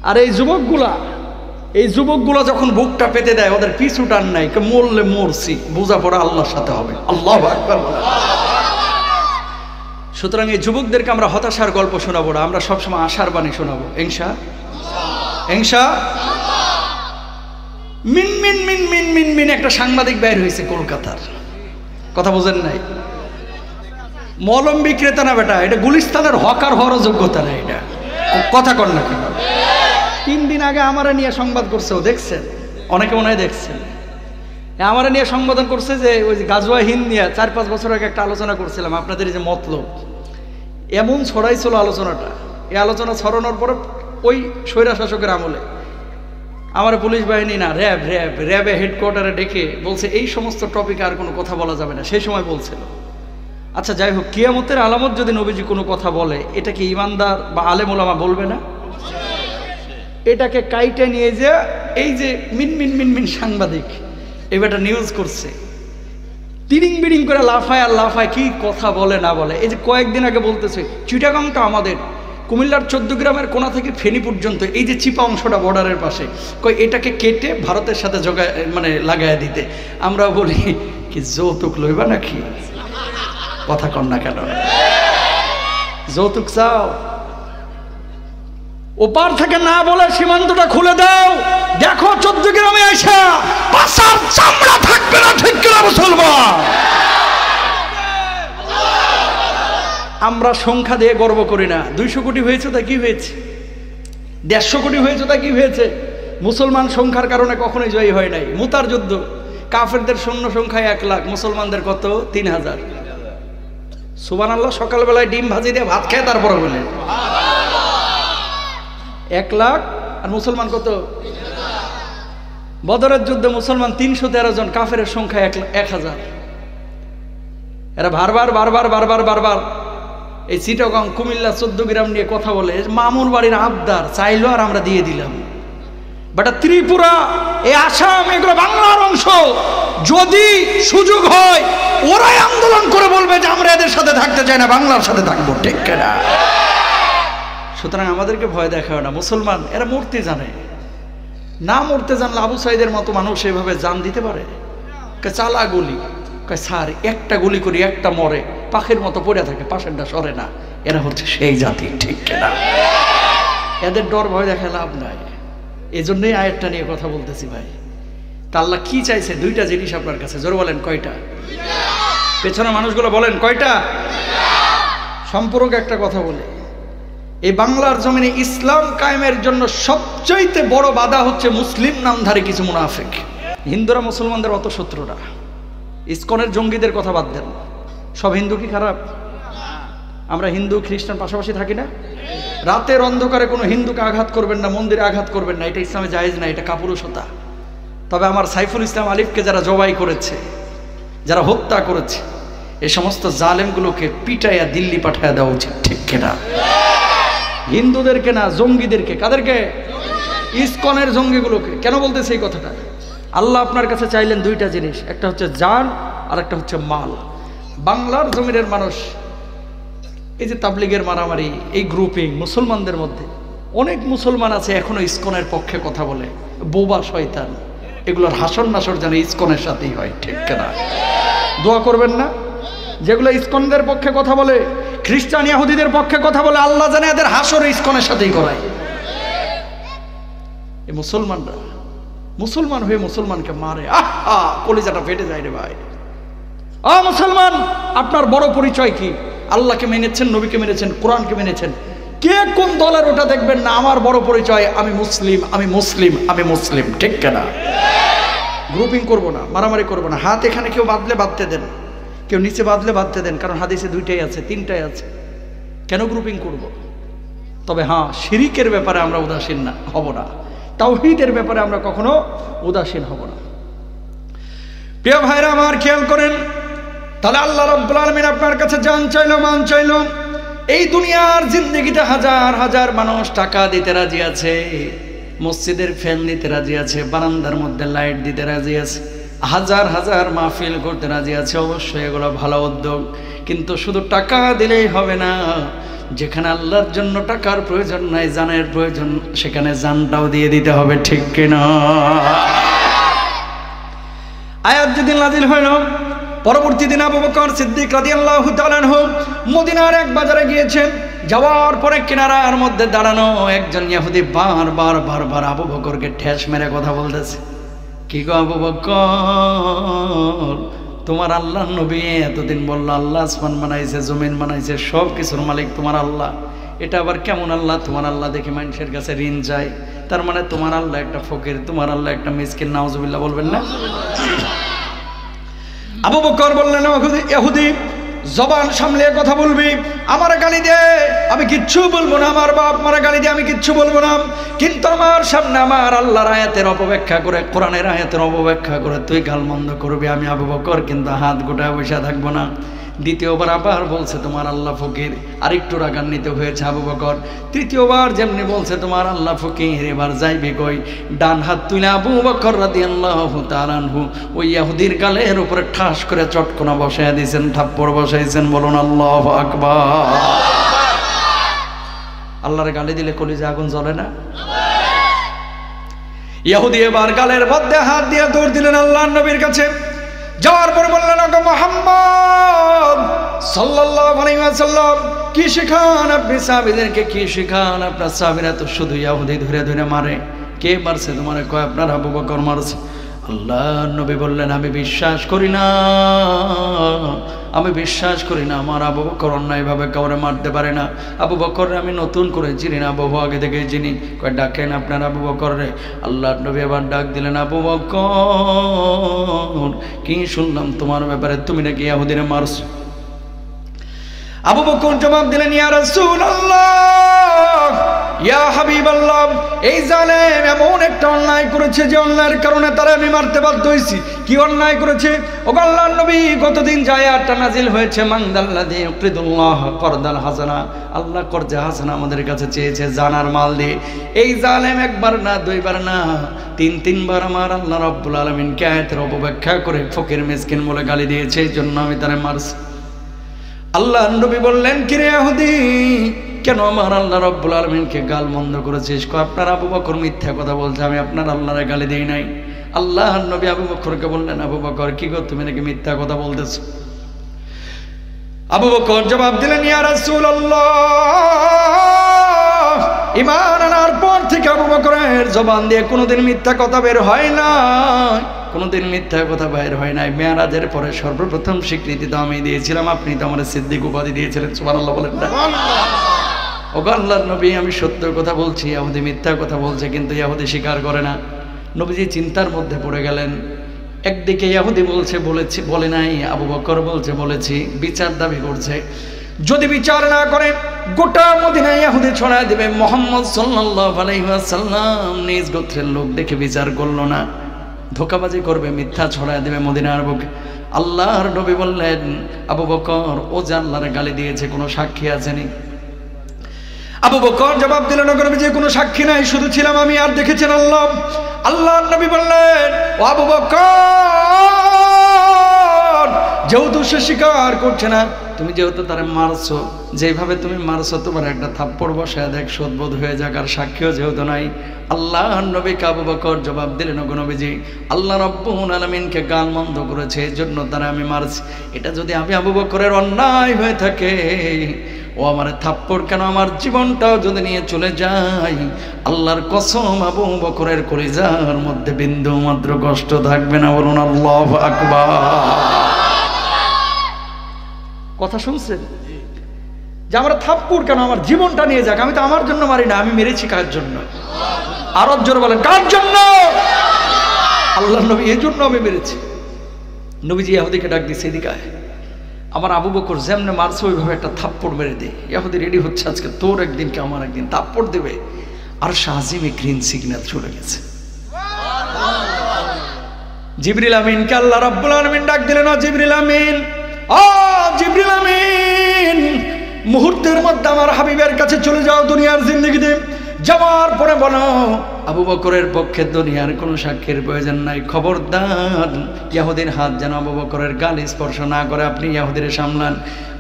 S1: আর এই যুবকগুলা যখন বুকটা পেতে দেয়, ওদের পিছু টান নাই, মরলে মরছি, বোঝা পড়া আল্লাহর সাথে হবে। আল্লাহু আকবার। সুতরাং এই যুবকদেরকে আমরা হতাশার গল্প শোনাবো না, আমরা সবসময় আশার বাণী শোনাবো। মিন মিন মিন মিন মিন মিন একটা সাংবাদিক বের হয়েছে কলকাতার, কথা বোঝেন নাই? মলম বিক্রেতা না বেটা, এটা গুলিস্তানের হকার হওয়ার যোগ্যতা না, এটা কথা কর না কেন? 3 দিন আগে আমারে নিয়ে সংবাদ করছে, ও দেখছেন, অনেকে মনে হয় দেখছেন, আমারে নিয়ে সংবোধন করছে যে ওই যে গাজওয়া হিন্দ নিয়ে 4-5 বছর আগে একটা আলোচনা করছিলাম, আপনাদের এই যে মতলব, এমন ছড়াইছিল আলোচনাটা। এই আলোচনা ছড়ানোর পরে ওই স্বৈরা শাসকের আমলে আমার পুলিশ বাহিনী না র্যাবে হেডকোয়ার্টারে ডেকে বলছে এই সমস্ত টপিকে আর কোনো কথা বলা যাবে না। সেই সময় বলছিল, আচ্ছা যাই হোক, কিয়ামতের আলামত যদি নবীজি কোনো কথা বলে, এটা কি ইমানদার বা আলেম ওলামা বলবে না? এটাকে কাইটে নিয়ে যে এই যে মিন মিন মিন মিন সাংবাদিক এবারটা নিউজ করছে, তিরিং বিড়িং করে লাফায় আর লাফায়, কি কথা বলে না বলে। এই যে কয়েকদিন আগে বলতেছে চিটাগাংটা আমাদের, কুমিল্লার 14 গ্রামের কোনা থেকে ফেনী পর্যন্ত এই যে চিপা অংশটা বর্ডারের পাশে, এটাকে কেটে ভারতের সাথে লাগাইয়া দিতে। আমরা বলি কি যৌতুক লইবা নাকি? কথা কন না কেন? যৌতুক চাও? ওপার থেকে না বলে সীমান্তটা খুলে দাও, দেখো 14 গ্রামে আসা পাশার চামড়া থাকবে না। ঠিক কিনা মুসলমান? আমরা সংখ্যা দিয়ে গর্ব করি না। 200 কোটি হয়েছে তা কি হয়েছে, 150 কোটি হয়েছে তা কি হয়েছে? মুসলমান সংখ্যার কারণে কখনোই জয়ী হয় নাই। মুতার যুদ্ধ, কাফেরদের সৈন্য সংখ্যায় 1 লাখ, মুসলমানদের কত? 3000। সুবহানাল্লাহ। সকালবেলায় ডিম ভাজি দিয়ে ভাত খায়, তারপরে বলে 1 লাখ, আর মুসলমান কত? বদরের যুদ্ধে মুসলমান 313 জন, কাফের সংখ্যা 1000। এরা বারবার এই চিটাগং কুমিল্লা 14 গ্রাম নিয়ে কথা বলে। মামুর বাড়ির আবদার চাইলো আর আমরা দিয়ে দিলাম। বাট ত্রিপুরা, এই আসাম, এগুলো বাংলার অংশ। যদি সুযোগ হয় ওরাই আন্দোলন করে বলবে যে আমরা এদের সাথে থাকতে চাই না, বাংলার সাথে থাকবো, ঠিক কিনা? সুতরাং আমাদেরকে ভয় দেখায় না। মুসলমান এরা মরতে জানে না, মরতে জানলে আবু সাইদের মতো মানুষ এভাবে জান দিতে পারে? চালা গুলি, স্যার একটা গুলি করি একটা মরে, পাখির মতো পড়ে থাকে, পাশেরটা সরে না। এরা হচ্ছে সেই জাতি, ঠিক কিনা? এদের ডর ভয় দেখে লাভ নাই। এই জন্যই আয়াতটা নিয়ে কথা বলতেছি ভাই। তা আল্লাহ কি চাইছে? দুইটা জিনিস আপনার কাছে, জোর বলেন কয়টা? পেছনে মানুষগুলো বলেন কয়টা? সম্পূর্ণ একটা কথা বলে, এই বাংলার জমিনে ইসলাম কায়েমের জন্য সবচাইতে বড় বাধা হচ্ছে মুসলিম নামধারী কিছু মুনাফিক। হিন্দুরা মুসলমানদের অত শত্রুরা। ইসকনের জঙ্গিদের কথা বাদ দেন, সব হিন্দু কি খারাপ? আমরা হিন্দু খ্রিস্টান পাশাপাশি থাকি না? রাতের অন্ধকারে কোনো হিন্দুকে আঘাত করবেন না, মন্দিরে আঘাত করবেন না, এটা ইসলামে জায়েজ না, এটা কাপুরুষতা। তবে আমার সাইফুল ইসলাম আলিফকে যারা জবাই করেছে, যারা হত্যা করেছে, এই সমস্ত জালেমগুলোকে পিটাইয়া দিল্লি পাঠাইয়া দেওয়া উচিত, ঠিক কিনা? হিন্দুদেরকে না, জঙ্গিদেরকে। কাদেরকে? ইসকনের জঙ্গিগুলোকে। কেন বলতেছে এই কথাটা? আল্লাহ আপনার কাছে চাইলেন দুইটা জিনিস, একটা হচ্ছে জান আর একটা হচ্ছে মাল। বাংলার জমিনের মানুষ, এই যে তাবলিগের মারামারি, এই গ্রুপিং, মুসলমানদের মধ্যে অনেক মুসলমান আছে এখনো ইসকনের পক্ষে কথা বলে, বোবা শয়তান। এগুলোর হাসর নাসর যেন ইসকনের সাথেই হয়, ঠিক কিনা? দোয়া করবেন না? যেগুলো ইসকনদের পক্ষে কথা বলে, খ্রিস্টান ইহুদিদের পক্ষে কথা বলে, আল্লাহ জানে এদের হাসর ইসকনের সাথেই করায়। এই মুসলমানরা মুসলমান হয়ে মুসলমানকে মারে, আহা কলিজাটা ফেটে যায় রে ভাই। মুসলমান, আপনার বড় পরিচয় কি? আল্লাহকে মেনেছেন, নবীকে মেনেছেন, কোরআনকে মেনেছেন। কে কোন দলের ওটা দেখবেন না। আমার বড় পরিচয় আমি মুসলিম, আমি মুসলিম, আমি মুসলিম, ঠিক কিনা? গ্রুপিং করব না, মারামারি করব না। হাত এখানে কেউ বাঁধলে বাঁধতে দেন, কেউ নিচে বাঁধলে বাঁধতে দেন, কারণ হাদিসে দুইটাই আছে, তিনটাই আছে। কেন গ্রুপিং করব? তবে হ্যাঁ, শিরিকের ব্যাপারে আমরা উদাসীন না হব না, তাওহীদের ব্যাপারে আমরা কখনো উদাসীন হব না। প্রিয় ভাইরা আমার, খেয়াল করেন, তাহলে আল্লাহ রাব্বুল আলামিন আপনার কাছে জান চাইলো, মান চাইলো। এই দুনিয়ার জিন্দেগিতে হাজার হাজার মানুষ টাকা দিতে রাজি আছে, মসজিদের ফ্যান দিতে রাজি আছে, বারান্দার মধ্যে লাইট দিতে রাজি আছে, হাজার হাজার মাহফিল করতে রাজি আছে। অবশ্যই এগুলো ভালো উদ্যোগ, কিন্তু শুধু টাকা দিলেই হবে না। যেখানে আল্লাহর জন্য টাকার প্রয়োজন নাই, জানের প্রয়োজন, সেখানে জানটাও দিয়ে দিতে হবে, ঠিক কিনা? আয়াত যেদিন নাজিল হইল, পরবর্তী দিন আবু বকর সিদ্দিক রাদিয়াল্লাহু তাআলা আনহু মদিনার এক বাজারে গিয়েছেন। যাওয়ার পরে কিনারার মধ্যে দাঁড়ানো একজন ইহুদি বারবার আবু বকরকে ঠেস মেরে কথা বলতেছে। কি গো আবু বকর, তোমার আল্লাহ নবী এতদিন বললো আল্লাহ আসমান বানাইছে, জমিন বানাইছে, সব কিছুর মালিক তোমার আল্লাহ। এটা আবার কেমন আল্লাহ? তোমার আল্লাহ দেখে মানুষের কাছে ঋণ চাই। তার মানে তোমার আল্লাহ একটা ফকির, তোমার আল্লাহ একটা মিসকিন। নাউজুবিল্লাহ বলবেন না? আবু বকর বললেন, ইহুদি জবান সামলিয়ে কথা বলবি, আমার গালি দে আমি কিচ্ছু বলবো না, আমার বাপ মারা গালি দিয়ে আমি কিচ্ছু বলবো না, কিন্তু আমার সামনে আমার আল্লাহর আয়াতের অপব্যাখ্যা করে, কোরআনের আয়াতের অপব্যাখ্যা করে তুই গালমন্দ করবি, আমি আবু বকর কিন্তু হাত গোটায় বসে থাকবো না। দ্বিতীয়বার আবার বলছে তোমার আল্লাহ ফকির, আরেকটু রাগান্বিত হয়েছে আবু বকর। তৃতীয়বার যেমনি বলছে তোমার আল্লাহ ফকির, এবার যাইবে কই? ডান হাত তুলে আবু বকর রাদিয়াল্লাহু তাআলা আনহু ওই ইহুদির গালের উপরে ঠাস করে চটকনা বসায় দিয়েছেন, থাপ্পড় বসাইছেন। বলুন আল্লাহু আকবার। আল্লাহর গালি দিলে কলিজা আগুন জ্বলে না? ইহুদি এবার গালের মধ্যে হাত দিয়ে দৌড় দিলেন আল্লাহর নবীর কাছে। যাওয়ার পর বললেন, ওগো মুহাম্মদ সাল্লাল্লাহু আলাইহি ওয়াসাল্লাম, কি শিখান আপনি সাহাবীদেরকে? কি শিখান? আপনার সাহাবীরা তো শুধু ইহুদি ধরে ধরে মারে। কে মারছে তোমারে? কয় আপনার আবু বকর মারছে। আল্লাহর নবী বললেন, আমি বিশ্বাস করি না, আমি বিশ্বাস করি না আমার আবু বকর অন্যায়ভাবে কাউরে মারতে পারে না। আবু বকর আমি নতুন করে চিনি না, বহু আগে থেকে চিনি। কয় ডাকেন আপনার আবু বকর রে। আল্লাহর নবী আবার ডাক দিলেন, আবু বকর কি শুনলাম তোমার ব্যাপারে, তুমি নাকি ইহুদিরে মারছো? আবু বকর জবাব দিলেন, ইয়া রাসূলুল্লাহ, ইয়া হাবিবাল্লাহ, এই জালেম এমন একটা অন্যায় করেছে যে অন্যায়ের কারণে তারা আমি মারতে বাধ্য হয়েছি। কি অন্যায় করেছে? ও আল্লাহর নবী, গতদিন যে আয়াতটা নাজিল হয়েছে, মানদাল্লাযী ইউকরিদুল্লাহ করদান হাসানা, আল্লাহ কর্জে হাসানা আমাদের কাছে চেয়েছে জানার মাল দিয়ে। এই জালেম একবার না, দুইবার না, তিনবার আমার আল্লাহ রাব্বুল আলামিনকে আয়াতের অপব্যাখ্যা করে ফকির মিসকিন বলে গালি দিয়েছে, এই জন্য আমি তারে মারছি। আল্লাহ নবী বললেন, কিরে ইহুদি, কেন আমার আল্লাহ রাব্বুল আলামিনকে গাল মন্দ করেছিস? আপনার আবু বকর মিথ্যা কথা বলছে, আমি আপনার আল্লাহরে গালি দেই নাই। আল্লাহ নবী আবু বকরকে বললেন, আবু বকর কি গো, তুমি নাকি মিথ্যা কথা বলতেছো? আবু বকর জবাব দিলেন, ইয়া রাসূলুল্লাহ, ঈমান আনার পর থেকে আবু বকরের জবান দিয়ে কোনোদিন মিথ্যা কথা বের হয় না, কোনোদিন মিথ্যা কথা বের হয় নাই। মেরাজের পরে সর্বপ্রথম স্বীকৃতি তো আমি দিয়েছিলাম, আপনি তো আমার সিদ্দিক উপাধি দিয়েছিলেন। সুবহানাল্লাহ বলেন না? ও আল্লাহর নবী, আমি সত্য কথা বলছি, ইহুদি মিথ্যা কথা বলছে, কিন্তু ইহুদি স্বীকার করে না। নবীজি চিন্তার মধ্যে পড়ে গেলেন। একদিকে ইহুদি বলে নাই, আবু বকর বলছে বলেছি, বিচার দাবি করছে। যদি বিচার না করে গোটা মদিনায় ইহুদি ছড়ায় দিবে। মুহাম্মদ সাল্লাল্লাহু আলাইহি ওয়াসাল্লাম নিজ গোত্রের লোক দেখে বিচার করলো না, ধোঁকাবাজি করবে, মিথ্যা ছড়ায় দেবে মদিনার বুকে। আল্লাহর নবী বললেন, আবু বকর, ও যে আল্লাহর গালি দিয়েছে, কোনো সাক্ষী আছেনি? আবু বকর জবাব দিলেন, যে কোনো সাক্ষী নাই, শুধু ছিলাম আমি আর দেখেছেন আল্লাহ। আল্লাহর নবী বললেন, ও আবু বকর, যেহেতু সে স্বীকার করছে না, তুমি যেহেতু তারে মারছো, যেভাবে তুমি মারছো, তোমার একটা থাপ্পড় বসায় দেখ, শোধবোধ হয়ে যাক, আর সাক্ষীও যেহেতু নাই। আল্লাহর নবীকে আবু বকর জবাব দিলেন, ওগো নবীজি, আল্লাহ রাব্বুল আলামিনকে গাল মন্দ করেছে, এই জন্য তারা আমি মারছি। এটা যদি আমি আবু বকরের অন্যায় হয়ে থাকে, ও আমার থাপ্পড় কেন, আমার জীবনটাও যদি নিয়ে চলে যায়, আল্লাহর কসম আবু বকরের কলিজার মধ্যে বিন্দু মাত্র কষ্ট থাকবে না। বলুন আল্লাহু আকবার। কথা শুনছেন? যে আমার থাপ্পড় কেন, আমার জীবনটা নিয়ে যাক, আমি তো আমার জন্য মারি না, আমি মেরেছি কার জন্য? আরো জোরে বলেন, কার জন্য? আল্লাহর নবী, এই জন্য আমি মেরেছি। নবীজি ইহুদিকে ডাক দিয়েছে, এদিকে আয়। আমার আবু বকর যেমনে মারছে ওইভাবে একটা থাপ্পড় মেরে দে। ইহুদি রেডি হচ্ছে, আজকে তোর একদিন কি আমার একদিন, থাপ্পড় দেবে। আর শাহজিমে গ্রিন সিগন্যাল চলে গেছে। জিবরিল আমিনকে আল্লাহ রাব্বুল আলামিন ডাক দিলেন, ও জিবরিল আমিন, ও জিবরিল আমিন, মুহূর্তের মধ্যে আমার হাবিবের কাছে চলে যাও দুনিয়ার জিন্দেগিতে। যাওয়ার পরে বলো, আবু বকরের পক্ষে দুনিয়ার কোনো সাক্ষীর প্রয়োজন নাই। খবরদার, ইহুদির হাত যেন আবু বকরের গাল স্পর্শ না করে, আপনি ইহুদিরে সামলান।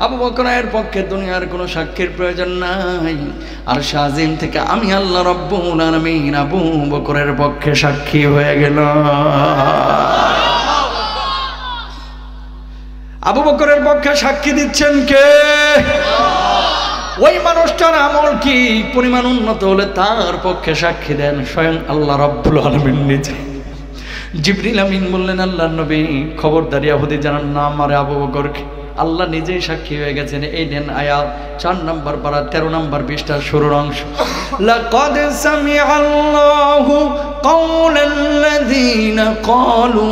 S1: আবু বকরের পক্ষে দুনিয়ার কোনো সাক্ষীর প্রয়োজন নাই। আর শাহজিম থেকে আমি আল্লাহ রাব্বুল আলামিন আবু বকরের পক্ষে সাক্ষী হয়ে গেল। আবু বকরের পক্ষে সাক্ষী দিচ্ছেন কে? ওই মানুষটার আমল কি পরিমাণ উন্নত হলে তার পক্ষে সাক্ষী দেন স্বয়ং আল্লাহ রাব্বুল আলামিন নিজে। জিবরিল আমিন বললেন, আল্লাহর নবী, খবরদার ইহুদি জানার নাম মারে আবু বকরকে। আল্লাহ নিজেই সাক্ষী হয়ে গেছেন। এই নেন আয়াত 4 নম্বর পারা 13 নম্বর পৃষ্ঠার শুরুর অংশ। লাকাদ সামিআল্লাহু কাওলাল্লাযীনা ক্বালু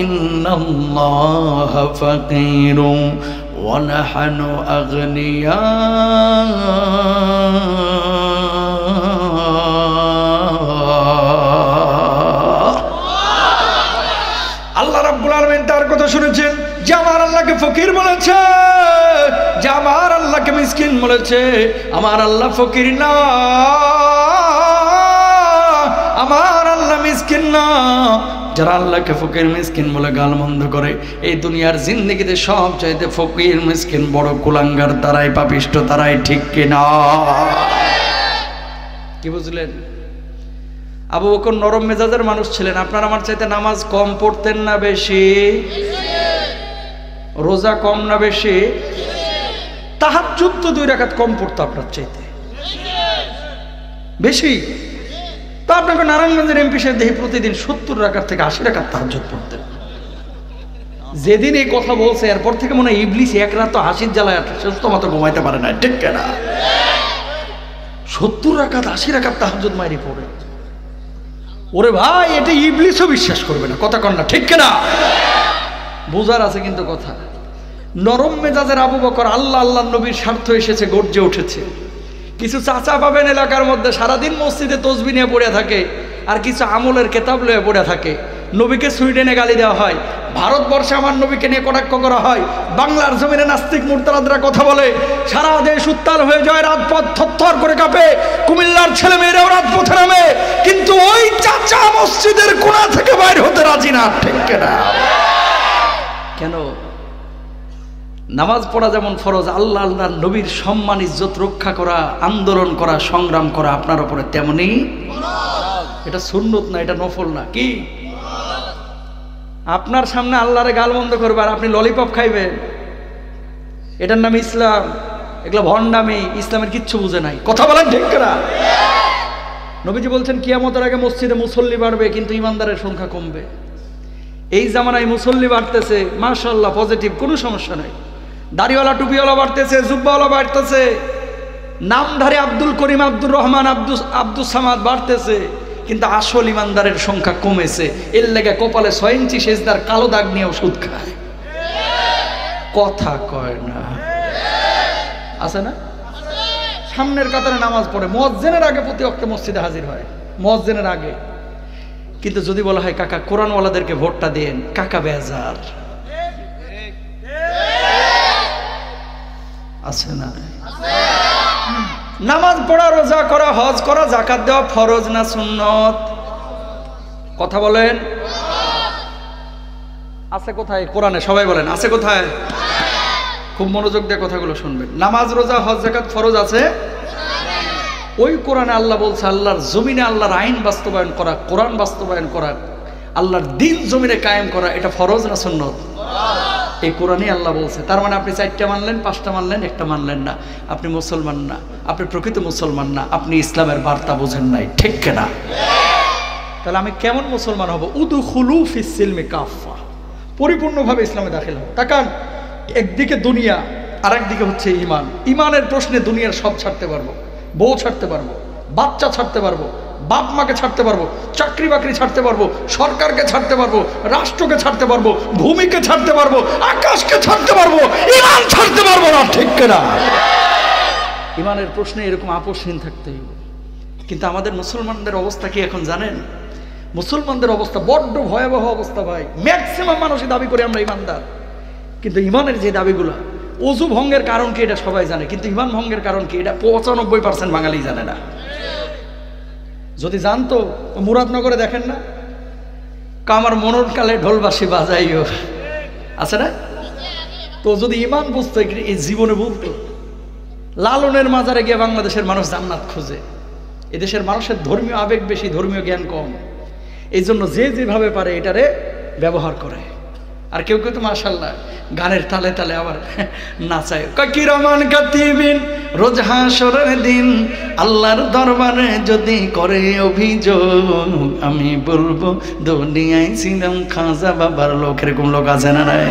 S1: ইন্নাল্লাহা ফাকীরুন ওয়া নাহনু আগনিয়া। আল্লাহ রাব্বুল আলামিন তার কথা শুনেছেন যে আমার আল্লাহকে ফকির বলেছে, যে আমার আল্লাহকে মিসকিন বলেছে। আমার আল্লাহ ফকির না, আমার আল্লাহ মিসকিন না। যারা আল্লাহকে ফকির মিসকিন বলে গালমন্দ করে, এই দুনিয়ার জিন্দেগিতে সবচাইতে ফকির মিসকিন বড় কুলাঙ্গার তারাই, পাপিষ্ট তারাই, ঠিক কিনা? কি বুঝলেন? আবু বকর নরম মেজাজের মানুষ ছিলেন। আপনার আমার চাইতে নামাজ কম পড়তেন না বেশি? রোজা কম না বেশি? তাহাজ্জুদ তো 2 রাকাত কম পড়তো আপনার চাইতে বেশি। তো আপনাকে নারায়ণগঞ্জের এমপি সাহেব দেখি প্রতিদিন 70 রাকাত থেকে 80 রাকাত তাহাজ্জুদ পড়তেন। যেদিন এই কথা বলছে এরপর থেকে মনে হয় ইবলিস এক রাত তো হাসির জ্বালায় সুস্থ মতো ঘুমাইতে পারে না, ঠিক না? 70 রাকাত 80 রাকাত তাহাজ্জুদ মাইরি পড়ে। ওরে ভাই, এটা ইবলিসও বিশ্বাস করবে না, কথা কন না, ঠিক না? বোঝার আছে কিন্তু কথা। নরম মেজাজের আবু বকর আল্লাহ আল্লাহ নবীর স্বার্থ এসেছে, গর্জে উঠেছে। কিছু চাচা পাবেন এলাকার মধ্যে সারাদিন মসজিদে তসবিহ নিয়ে পড়ে থাকে, আর কিছু আমলের কেতাব লয়ে পড়ে থাকে। নবীকে সুইডেনে গালি দেওয়া হয়, ভারতবর্ষে আমার নবীকে নিয়ে কটাক্ষ করা হয়, বাংলার জমিনে নাস্তিক মুরতাদরা কথা বলে, সারা দেশ উত্তাল হয়ে যায়, রাজপথ থরথর করে কাঁপে, কুমিল্লার ছেলে মেয়েরাও রাজপথে নামে, কিন্তু ওই চাচা মসজিদের কোণা থেকে বাইরে হতে রাজি না। ঠিক না? কেন? নামাজ পড়া যেমন ফরজ, আল্লাহ আল্লাহর নবীর সম্মান ইজ্জত রক্ষা করা, আন্দোলন করা, সংগ্রাম করা আপনার উপরে তেমনি। এটা সুন্নত না, এটা নফল না। কি? আপনার সামনে আল্লাহরে গাল বন্ধ করবে আর আপনি ললিপপ খাইবেন, এটার নাম ইসলাম? এগুলো ভণ্ডামি, ইসলামের কিচ্ছু বুঝে নাই। কথা বলেন ঠিক না? নবীজি বলছেন কিয়ামতের আগে মসজিদে মুসল্লি বাড়বে কিন্তু ইমানদারের সংখ্যা কমবে। এই জামানায় মুসল্লি বাড়তেছে, মাশাআল্লাহ, পজিটিভ, কোনো সমস্যা নাই। দাড়িওয়ালা টুপিওয়ালা বাড়তেছে, জুব্বাওয়ালা বাড়তেছে, নামধারী আব্দুল করিম, আব্দুর রহমান, আব্দুল সামাদ বাড়তেছে, কিন্তু আসল ইমানদারের সংখ্যা কমেছে। এর লেগে কপালে 6 ইঞ্চি সেজদার কালো দাগ নিয়ে ওষুধ খায়। কথা কয় না? আছে না? সামনের কাতারে নামাজ পড়ে, মুয়াজ্জিনের আগে প্রতি ওয়াক্তে মসজিদে হাজির হয়, মুয়াজ্জিনের আগে। কিন্তু যদি বলা হয় কাকা কোরআনওয়ালাদেরকে ভোটটা দেন, কাকা বেজার। আছে না? নামাজ পড়া, রোজা করা, হজ করা, যাকাত দেওয়া ফরজ না সুন্নত? কথা বলেন। আছে কোথায় কোরআনে? সবাই বলেন আছে কোথায়? খুব মনোযোগ দিয়ে কথাগুলো শুনবেন। নামাজ, রোজা, হজ, যাকাত ফরজ আছে ওই কোরআনে। আল্লাহ বলছে আল্লাহর জমিনে আল্লাহর আইন বাস্তবায়ন করা, কোরআন বাস্তবায়ন করা, আল্লাহর দ্বীন জমিনে কায়েম করা, এটা ফরজ না সুন্নত? এই কোরআনই আল্লাহ বলছে। তার মানে আপনি 4টা মানলেন, 5টা মানলেন, একটা মানলেন না, আপনি মুসলমান না, আপনি প্রকৃত মুসলমান না, আপনি ইসলামের বার্তা বোঝেন নাই। ঠিক কিনা? তাহলে আমি কেমন মুসলমান হব? উদখুলু ফিস সিলমি কাফা, পরিপূর্ণভাবে ইসলামে দাখিল হব। তাকান, একদিকে দুনিয়া আর একদিকে হচ্ছে ইমান। ইমানের প্রশ্নে দুনিয়ার সব ছাড়তে পারবো, বউ ছাড়তে পারবো, বাচ্চা ছাড়তে পারবো, বাপ মাকে ছাড়তে পারবো, চাকরি বাকরি ছাড়তে পারবো, সরকারকে ছাড়তে পারবো, রাষ্ট্রকে ছাড়তে পারবো, ভূমিকে ছাড়তে পারবো, আকাশকে ছাড়তে পারবো, ইমান ছাড়তে পারবো না। ঠিক কিনা? ইমানের প্রশ্নে এরকম আপোষহীন থাকতে হবে। কিন্তু আমাদের মুসলমানদের অবস্থা কি এখন জানেন? মুসলমানদের অবস্থা বড্ড ভয়াবহ অবস্থা ভাই। ম্যাক্সিমাম মানুষই দাবি করে আমরা ইমানদার, কিন্তু ইমানের যে দাবিগুলো, ওযু ভঙ্গের কারণ কি এটা সবাই জানে, কিন্তু ইমান ভঙ্গের কারণ কি এটা 95% বাঙালি জানে না। যদি জানতো, মুরাদনগরে দেখেন না, কামার মনর কালে ঢোলবাসী বাজাইও, আছে না? তো যদি ইমান বুঝতো, এই জীবনে বলতো। লালনের মাজারে গিয়ে বাংলাদেশের মানুষ জান্নাত খোঁজে। এদেশের মানুষের ধর্মীয় আবেগ বেশি, ধর্মীয় জ্ঞান কম, এই জন্য যে যেভাবে পারে এটারে ব্যবহার করে। আর কেউ কেউ তো মাশাআল্লাহ গানের তালে তালে আবার নাচায়। কিরামান কাতিবিন, রোজ হাসরের দিন আল্লাহর দরবারে যদি করে অভিযোগ, আমি বলবো দুনিয়ায় ছিলাম খাজা বাবার লোক। এরকম লোক আছে না? নাই?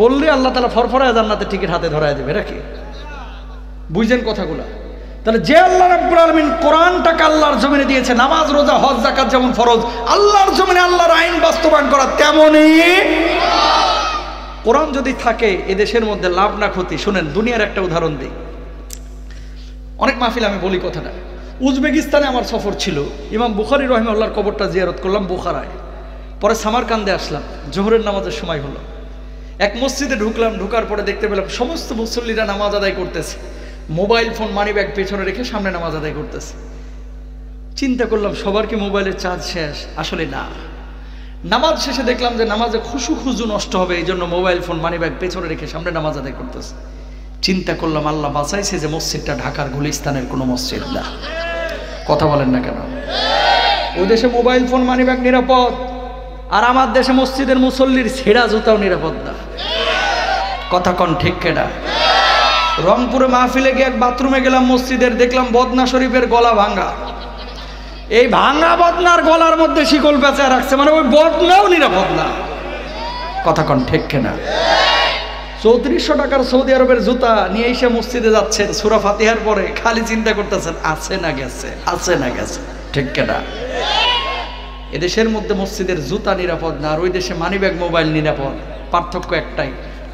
S1: বললে আল্লাহ তাআলা ফরফরায় জান্নাতে টিকিট হাতে ধরায় দেবে। এটা কি? বুঝছেন কথাগুলা? তাহলে যে আল্লাহ রাব্বুল আলামিন কোরআনটাকে আল্লাহর জমিনে দিয়েছে, নামাজ, রোজা, হজ, যাকাত যেমন ফরজ, আল্লাহর জমিনে আল্লাহর আইন বাস্তবায়ন করা তেমনই। কোরআন যদি থাকে এদেশের মধ্যে লাভ না ক্ষতি। শুনেন, দুনিয়ার একটা উদাহরণ দিই। অনেক মাহফিল আমি বলি কথাটা। উজবেকিস্তানে আমার সফর ছিল, ইমাম বুখারী রাহিমাহুল্লাহর কবরটা জিয়ারত করলাম বুখারায়, পরে সামারকান্দে আসলাম, জোহরের নামাজের সময় হলো। এক মসজিদে ঢুকলাম, ঢুকার পরে দেখতে পেলাম সমস্ত মুসল্লিরা নামাজ আদায় করতেছে, মোবাইল ফোন মানি ব্যাগ পেছনে রেখে সামনে নামাজ আদায় করতেছে। চিন্তা করলাম সবার কি মোবাইলের চার্জ শেষ? আসলে না। নামাজ শেষে দেখলাম যে নামাজে খুশু নষ্ট হবে, এই জন্য মোবাইল ফোন মানি ব্যাগ পেছনে রেখে সামনে নামাজ আদায় করতেছে। চিন্তা করলাম আল্লাহ বাঁচাইছে যে মসজিদটা ঢাকার গুলিস্তানের কোনো মসজিদ না। কথা বলেন না কেন? ওই দেশে মোবাইল ফোন মানি ব্যাগ নিরাপদ, আর আমার দেশে মসজিদের মুসল্লির ছেঁড়া জুতাও নিরাপদ না। কথা কন ঠিক কেনা? রংপুরে মাহফিলে গিয়ে এক বাথরুমে গেলাম মসজিদের, দেখলাম বদনা শরীফের গলা ভাঙা। এই ভাঙা বদনার গলার মধ্যে শিকল পেঁচা রাখছে, মানে ওই বদনাও নিরাপদ না। কথা কন ঠিক কেনা? 3400 টাকার সৌদি আরবের জুতা নিয়ে এসে মসজিদে যাচ্ছেন, সূরা ফাতিহার পরে খালি চিন্তা করতেছেন আছে না গেছে, আছে না গেছে। ঠিক কেনা? এদেশের মধ্যে মসজিদের জুতা নিরাপদ না, আর ওই দেশে মানিব্যাগ মোবাইল নিরাপদ। পার্থক্য একটাই,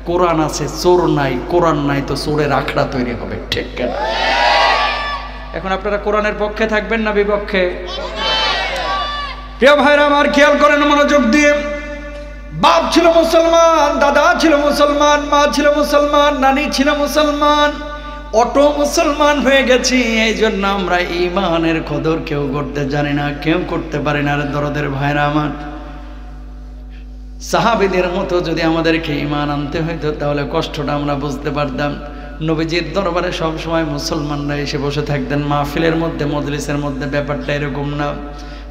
S1: কোরআন আছে, চোর নাই। কোরআন নাই তো চোরের আখড়া তৈরি হবে। ঠিক কেন? এখন আপনারা কোরআনের পক্ষে থাকবেন না বিপক্ষে? প্রিয় ভাইরা আমার, খেয়াল করেন মনোযোগ দিয়ে। বাপ ছিল মুসলমান, দাদা ছিল মুসলমান, মা ছিল মুসলমান, নানি ছিল মুসলমান, অটো মুসলমান হয়ে গেছি। এই জন্য আমরা ঈমানের কদর কেউ করতে জানি না, কেউ করতে পারি না। আর দরদের ভাইরা আমার, সাহাবীদের মতো যদি আমাদেরকে ঈমান আনতে হইতো তাহলে কষ্টটা আমরা বুঝতে পারতাম। নবীজির দরবারে সব সময় মুসলমানরা এসে বসে থাকতেন। মাহফিলের মধ্যে, মজলিসের মধ্যে ব্যাপারটা এরকম না।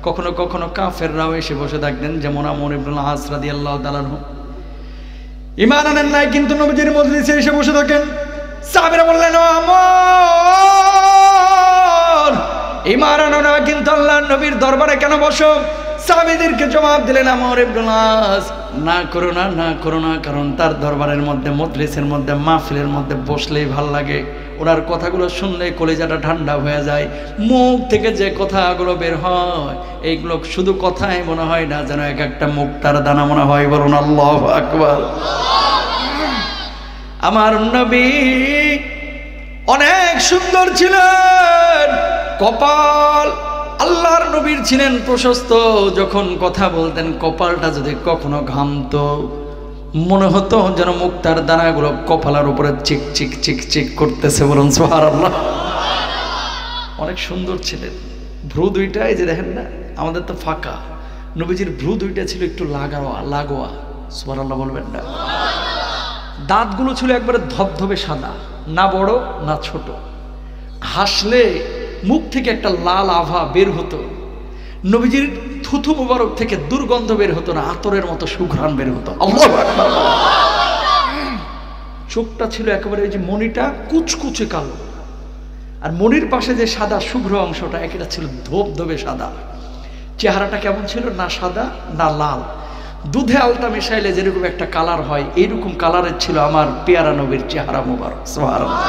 S1: কখনো কখনো কাফেররাও এসে বসে থাকতেন, যেমন আমর ইবনুল আস রাদিয়াল্লাহু তাআলা আনহু ঈমান আনেন নাই কিন্তু নবীজির মজলিসে এসে বসে থাকেন। সাহাবীরা বললেন, ও আমর, ঈমান আনো না কিন্তু আল্লাহর নবীর দরবারে কেন বসো? সাহাবীদেরকে জবাব দিলেন আমর ইবনুল আস, না করো না, না করো না, কারণ তার দরবারের মধ্যে, মজলিসের মধ্যে, মাহফিলের মধ্যে বসলেই ভাল লাগে। ওনার কথাগুলো শুনলে কলিজাটা ঠান্ডা হয়ে যায়। মুখ থেকে যে কথাগুলো বের হয় এইগুলো শুধু কথাই মনে হয় না, যেন এক একটা মুক্তার দানা মনে হয়। বলুন আল্লাহু আকবার। আমার নবী অনেক সুন্দর ছিলেন, কপাল আল্লাহর নবীর ছিলেন প্রশস্ত। যখন কথা বলতেন কপালটা যদি কখনো ঘামতো, মনে হতো যেন মুক্তার দানাগুলো কপালের উপরে চিক চিক চিক চিক করতেছে। বলুন সুবহানাল্লাহ। অনেক সুন্দর ছিলেন। ভ্রু দুইটা এই যে দেখেন না, আমাদের তো ফাঁকা, নবীজির ভ্রু দুইটা ছিল একটু লাগোয়া। সুবহানাল্লাহ বলবেন না? দাঁতগুলো ছিল একবারে ধবধবে সাদা, না বড় না ছোট। হাসলে মুখ থেকে একটা লাল আভা বের হতো। নবীজির থুথু মুবারক থেকে দুর্গন্ধ বের হতো না, আতরের মতো সুঘ্রাণ বের হতো। আল্লাহু আকবার। চোখটা ছিল একেবারে ওই যে মণিটা কুচকুচে কালো, আর মণির পাশে যে সাদা শুভ্র অংশটা একটা ছিল ধবধবে সাদা। চেহারাটা কেমন ছিল? না সাদা না লাল, দুধে আলতা মিশাইলে যেরকম একটা কালার হয় এইরকম কালারের ছিল আমার পেয়ারা নবীর চেহারা মুবারক। সুবহানাল্লাহ।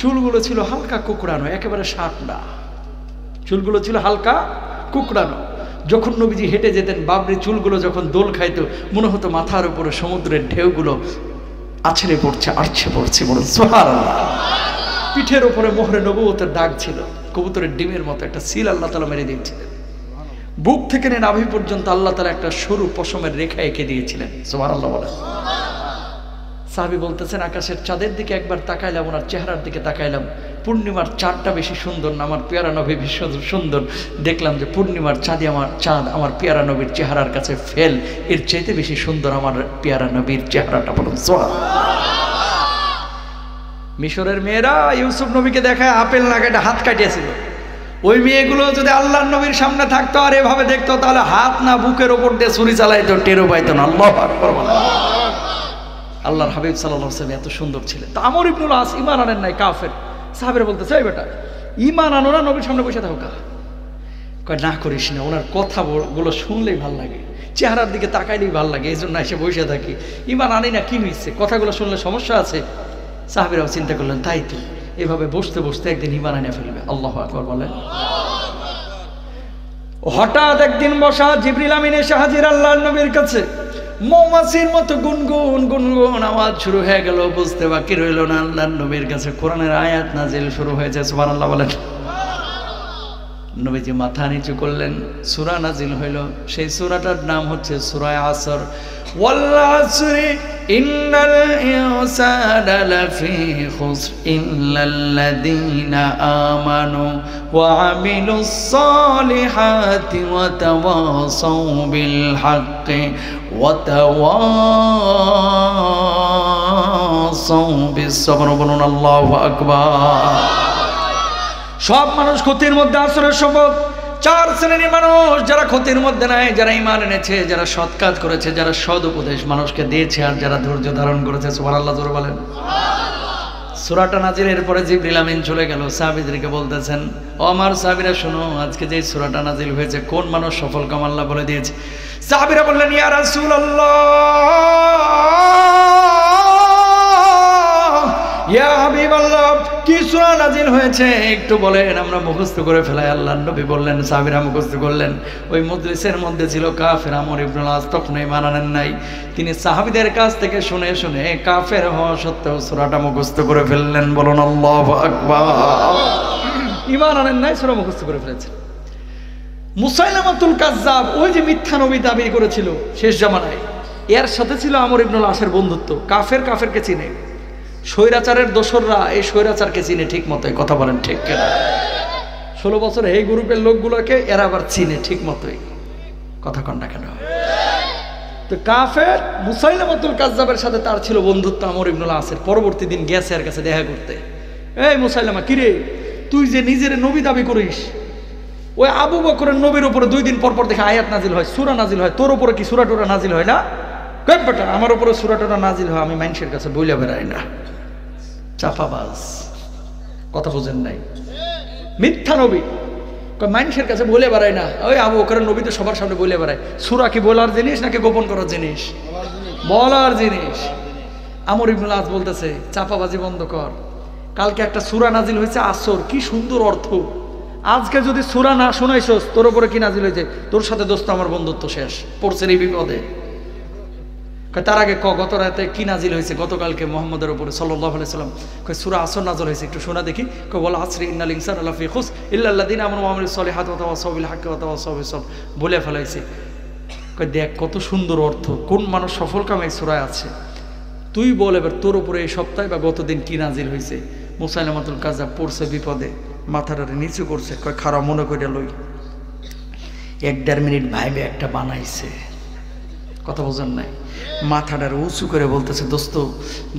S1: চুলগুলো ছিল হালকা কুকড়ানো, একেবারে শার্প না, চুলগুলো ছিল হালকা কুকড়ানো। যখন নবীজি হেঁটে যেতেন, বাবরি চুলগুলো যখন দোল খাইতো, মনে হতো মাথার উপরে সমুদ্রের ঢেউগুলো আছড়ে পড়ছে, আছড়ে পড়ছে। বলুন সুবহানাল্লাহ। পিঠের উপরে মোহরে নবুয়তের দাগ ছিল, কবুতরের ডিমের মতো একটা সিল আল্লাহ তাআলা মেরে দিয়েছিলেন। বুক থেকে নিয়ে নাভি পর্যন্ত আল্লাহ তাআলা একটা সরু পশমের রেখা এঁকে দিয়েছিলেন। সুবহানাল্লাহ বলেন। সাহাবী বলতেছেন, আকাশের চাঁদের দিকে একবার তাকাইলাম, ওনার চেহারার দিকে তাকাইলাম, পূর্ণিমার চাঁদটা বেশি সুন্দর না আমার পেয়ারা নবী ভীষণ সুন্দর। দেখলাম যে পূর্ণিমার চাঁদ আমার পেয়ারা নবীর চেহারার কাছে ফেল, এর চাইতে বেশি সুন্দর আমার পেয়ারা নবীর চেহারাটা। বলুন সুবহানাল্লাহ। মিশরের মেয়েরা ইউসুফ নবীকে দেখায় আপেল না কেটে হাত কাটিয়েছিল। ওই মেয়েগুলো যদি আল্লাহর নবীর সামনে থাকতো আর এভাবে দেখতো, তাহলে হাত না বুকের ওপর দিয়ে ছুরি চালাইতো, টেরও পাইতো না। আল্লাহু আকবার। আল্লাহর হাবিব সাল্লাল্লাহু আলাইহি ওয়াসাল্লাম এত সুন্দর ছিলেন। তো আমর ইবনুল আস ঈমান আনেন নাই, কাফের। সাহাবীরা বলতেছে, এই বেটা ঈমান আনো না, নবীর সামনে বসে থাকো। কয় না করিস না, ওনার কথাগুলো শুনলেই ভাল লাগে, চেহারার দিকে তাকাইলেই ভাল লাগে, এই জন্য এসে বসে থাকি। ঈমান আনি না, কি হয়েছে? কথাগুলো শুনলে সমস্যা আছে? সাহাবীরাও চিন্তা করলেন, তাই তো, এভাবে বসতে বসতে একদিন ঈমান আনিয়ে ফেলবে। আল্লাহু আকবার বলেন। হঠাৎ একদিন বসা, জিবরিল আমিন এসে হাজির আল্লাহর নবীর কাছে। মৌমাছির মতো গুনগুন গুনগুন আওয়াজ শুরু হয়ে গেল, বুঝতে বাকি রইল না আল্লাহর নবীর কাছে কোরআনের আয়াত নাজিল শুরু হয়েছে। সুবহানাল্লাহ বলেন। নবীজি মাথা নিচু করলেন, সূরা নাজিল হইল। সেই সূরাটার নাম হচ্ছে সূরা আসর। ওয়াল আসরি ইন্নাল ইনসানা লাফি খুসর ইল্লাল্লাযীনা আমানু ওয়া আমিলুস সালিহাতি ওয়া তাওয়াসাউ বিল হাক্কি ওয়া তাওয়াসাউ বিস সাবর। বলুন আল্লাহু আকবার। সব মানুষ ক্ষতির মধ্যে, আসরের শপথ। চার শ্রেণীর মানুষ, যারা ক্ষতির মধ্যে নাই, যারা ঈমান এনেছে, যারা সৎ কাজ করেছে, যারা সৎ উপদেশ মানুষকে দিয়েছে, আর যারা ধৈর্য ধারণ করেছে। সুবহানাল্লাহ জোরে বলেন। সূরাটা নাজিলের পরে জিবরিল আমিন চলে গেল, সাহাবীদেরকে বলতেছেন, ও আমার সাহাবীরা শোনো, আজকে যে সূরাটা নাজিল হয়েছে কোন মানুষ সফল কাম আল্লাহ বলে দিয়েছে। সাহাবীরা বললেন, ইয়া রাসূলুল্লাহ, ইয়া হাবিবাল্লাহ, কি সূরা নাজিল হয়েছে একটু বলেন, আমরা মুখস্থ করে ফেলাই। আল্লাহর নবী বললেন, সাহাবীরা মুখস্থ করলেন। ওই মজলিসের মধ্যে ছিল কাফের আমর ইবনুল আস, তখন ঈমান আনেন নাই। তিনি সাহাবীদের কাছ থেকে শুনে শুনে কাফের হওয়া সত্ত্বেও সূরাটা মুখস্থ করে ফেললেন। বলুন আল্লাহু আকবার। ঈমান আনেন নাই, সূরা মুখস্থ করে ফেলেছেন। মুসাইলামাতুল কাজ্জাব ওই যে মিথ্যা নবী দাবি করেছিল শেষ জামানায়, এর সাথে ছিল আমর ইবনুল আসের বন্ধুত্ব। কাফেরকে চিনে, স্বৈরাচারের দোসররা এই স্বৈরাচারকে চিনে ঠিক মতোই। কথা বলেন ঠিক কিনা? 16 বছর এই গ্রুপের লোকগুলোকে এরা আবার চিনে ঠিক মতোই। কথা কন না কেন? তো কাফের মুসাইলামাতুল কাজ্জাবের সাথে তার ছিল বন্ধুত্ব আমর ইবনুল আসের। পরবর্তী দিন গেছে এর কাছে দেখা করতে। এই মুসাইলামা, কিরে তুই যে নিজের নবী দাবি করিস, ওই আবু বকরের নবীর উপরে 2 দিন পর পর দেখে আয়াত নাজিল হয়, সূরা নাজিল হয়, তোর উপরে কি সূরা টুরা নাজিল হয় না? কই বেটা, আমার উপরে সূরা টুরা নাজিল হয়, আমি মানুষের কাছে বইলা বেড়াই না। চাপাবাজ, কথা বুঝেন নাই? মিথ্যা নবী মানুষের কাছে বলে বেড়ায় না। ওই আবু বকরের নবী তো সবার সামনে বলে বেড়ায়। সূরা কি বলার জিনিস নাকি গোপন করার জিনিস? বলার জিনিস। আমর ইবনুল আস বলতেছে, চাপাবাজি বন্ধ কর। কালকে একটা সূরা নাজিল হয়েছে আসর, কি সুন্দর অর্থ। আজকে যদি সূরা না শোনাইছস, তোর উপরে কি নাজিল হয়েছে? তোর সাথে দোস্ত আমার বন্ধুত্ব শেষ, পড়ছেন এই বিপদে। তার আগে গত রাতে কি নাজিল হয়েছে? গতকালকে মুহাম্মদের উপরে সাল্লাল্লাহু আলাইহি সাল্লাম সূরা আসর নাজিল হয়েছে, একটু শোনা দেখি। ওয়াল আসরি ইন্নাল ইনসানা লাফি খুস ইল্লাল্লাযিনা আমানু ওয়া আমিলুস সলিহাতি ওয়া তাওয়াসাউ বিল হাক্কি ওয়া তাওয়াসাউ বিস সবর। বলে ফেলাইছে। দেখ কত সুন্দর অর্থ, কোন মানুষ সফল কামে এই সূরায় আছে। তুই বল এবার তোর উপরে এই সপ্তাহে বা গতদিন কি নাজিল হয়েছে? মুসাইলামাতুল কাজ্জাব পড়ছে বিপদে, মাথাটা নিচু করছে, কয় খারাপ মনে করে লই। 1-1.5 মিনিট ভাইবে একটা বানাইছে। কথা বোঝেন নাই? মাথাটার উঁচু করে বলতেছে, দোস্ত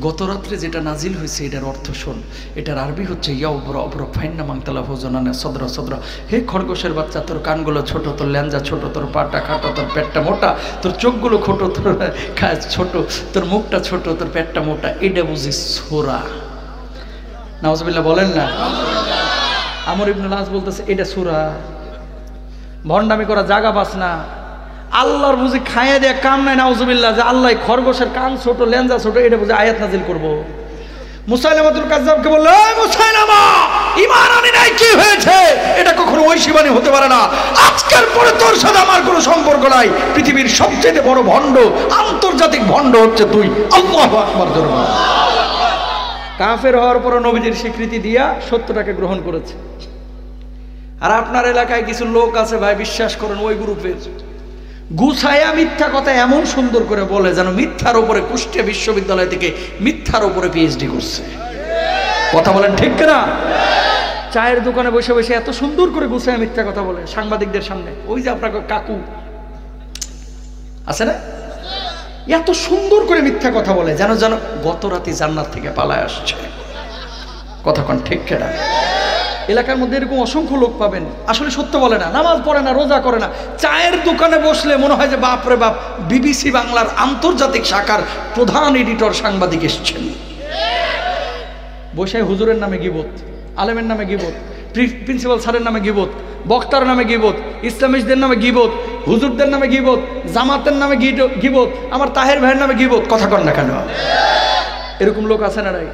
S1: গত রাত্রে যেটা নাজিল হয়েছে এটার অর্থ শোন। এটার আরবি হচ্ছে সদরা সদরা। হে খরগোশের বাচ্চা, তোর কানগুলো ছোট, তোর ল্যাঞ্জা ছোট, তোর পাটা খাটো, তোর পেটটা মোটা, তোর চোখগুলো ছোট, তোর ছোট, তোর মুখটা ছোট, তোর পেটটা মোটা। এটা বুঝি সূরা। নাউজুবিল্লাহ বলেন না? আমর ইবনুল আস বলতেছে এটা সূরা। ভণ্ডামি করা জায়গা পাস না। আল্লাহর বুঝি খাইয়ে দেয়া কাম নাই। নাউজুবিল্লাহ, যে আল্লাহ খরগোশের কান ছোট, লেঞ্জা ছোট, এটা বুঝি আয়াত নাজিল করবো। মুসাইলামাতুল কাজ্জাবকে বলল, এই মুসাইলামা, ঈমান আনি নাই, কি হয়েছে? এটা কখনো ঐশীবাণী হতে পারে না। আজকের পরে তোর সাথে আমার কোনো সম্পর্ক নাই। পৃথিবীর সবচেয়ে বড় ভণ্ড, আন্তর্জাতিক ভণ্ড হচ্ছে তুই। আল্লাহু আকবার। কাফের হওয়ার পর নবীজির স্বীকৃতি দিয়া সত্যটাকে গ্রহণ করেছে। আর আপনার এলাকায় কিছু লোক আছে ভাই, বিশ্বাস করেন, ওই গ্রুপের গুছায়া মিথ্যা কথা এমন সুন্দর করে বলে যেন মিথ্যার উপরে কুষ্টিয়া বিশ্ববিদ্যালয় থেকে মিথ্যার উপরে পিএইচডি করছে। কথা বলেন ঠিক না? চায়ের দোকানে বসে বসে এত সুন্দর করে গুছায়া মিথ্যা কথা বলে সাংবাদিকদের সামনে। ওই যে আপনার কাকু আছে না, এত সুন্দর করে মিথ্যা কথা বলে যেন যেন গত রাতে জান্নাত থেকে পালায় আসছে। কথা কন ঠিক না? এলাকার মধ্যে এরকম অসংখ্য লোক পাবেন, আসলে সত্য বলে না, নামাজ পড়ে না, রোজা করে না। চায়ের দোকানে বসলে মনে হয় যে বাপ রে বাপ, বিবিসি বাংলার আন্তর্জাতিক শাখার প্রধান এডিটর সাংবাদিক এসছেন। বসে হুজুরের নামে গিবত, আলেমের নামে গিবত, প্রিন্সিপাল স্যারের নামে গিবত, বক্তার নামে গিবত, ইসলামিস্টদের নামে গিবত, হুজুরদের নামে গিবত, জামাতের নামে গিবত, আমার তাহের ভাইয়ের নামে গিবত। কথা কন না কেন? এরকম লোক আছে না নাই?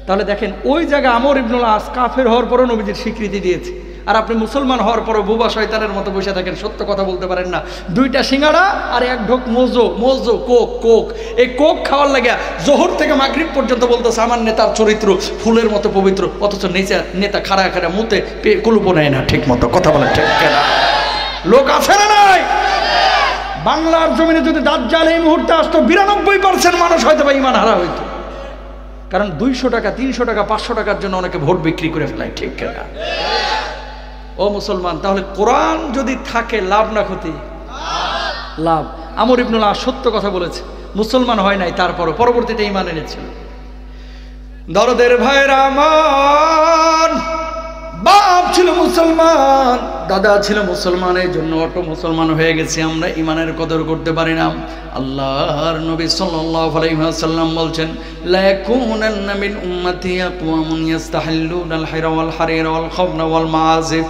S1: তাহলে দেখেন, ওই জায়গায় আমর ইবনুল আস কাফের হওয়ার পরও নবীজির স্বীকৃতি দিয়েছে। আর আপনি মুসলমান হওয়ার পরও বুবা শয়তানের মতো বসে থাকেন, সত্য কথা বলতে পারেন না। 2টা সিঙ্গাড়া আর 1 ঢোক মোজো কোক। এই কোক খাওয়ার লাগে জোহর থেকে মাগরিব পর্যন্ত বলতেছে আমার নেতার চরিত্র ফুলের মতো পবিত্র, অথচ নেতা খাড়া মুতে কুলুপো নেয় না ঠিক মতো। কথা বলেন ঠিক না? লোক আছে না নাই? বাংলার জমিনে যদি দাজ্জাল এই মুহূর্তে আসতো, 92% মানুষ হয়তো বা ঈমান হারা হইতো। কারণ 200 টাকা, 300 টাকা, 500 টাকার জন্য অনেকে ভোট বিক্রি করে ফেলায়। ঠিক না? ও মুসলমান, তাহলে কোরআন যদি থাকে লাভ না ক্ষতি? লাভ। আমর ইবনুল আস সত্য কথা বলেছে, মুসলমান হয় নাই, তারপরও পরবর্তীতে ঈমান এনেছিল। দরদের ভাইরা আমার, বাপ ছিল মুসলমান, দাদা ছিল মুসলমান, এই জন্য অটো মুসলমান হয়ে গেছি আমরা, ঈমানের কদর করতে পারি না। আল্লাহর নবী সাল্লাল্লাহু আলাইহি ওয়াসাল্লাম বলছেন, লা ইয়াকুনান্না মিন উম্মতি আকওয়ামুন ইস্তাহিল্লুনাল হিরা ওয়াল হারিরা ওয়াল খামরা ওয়াল মাআজিফ।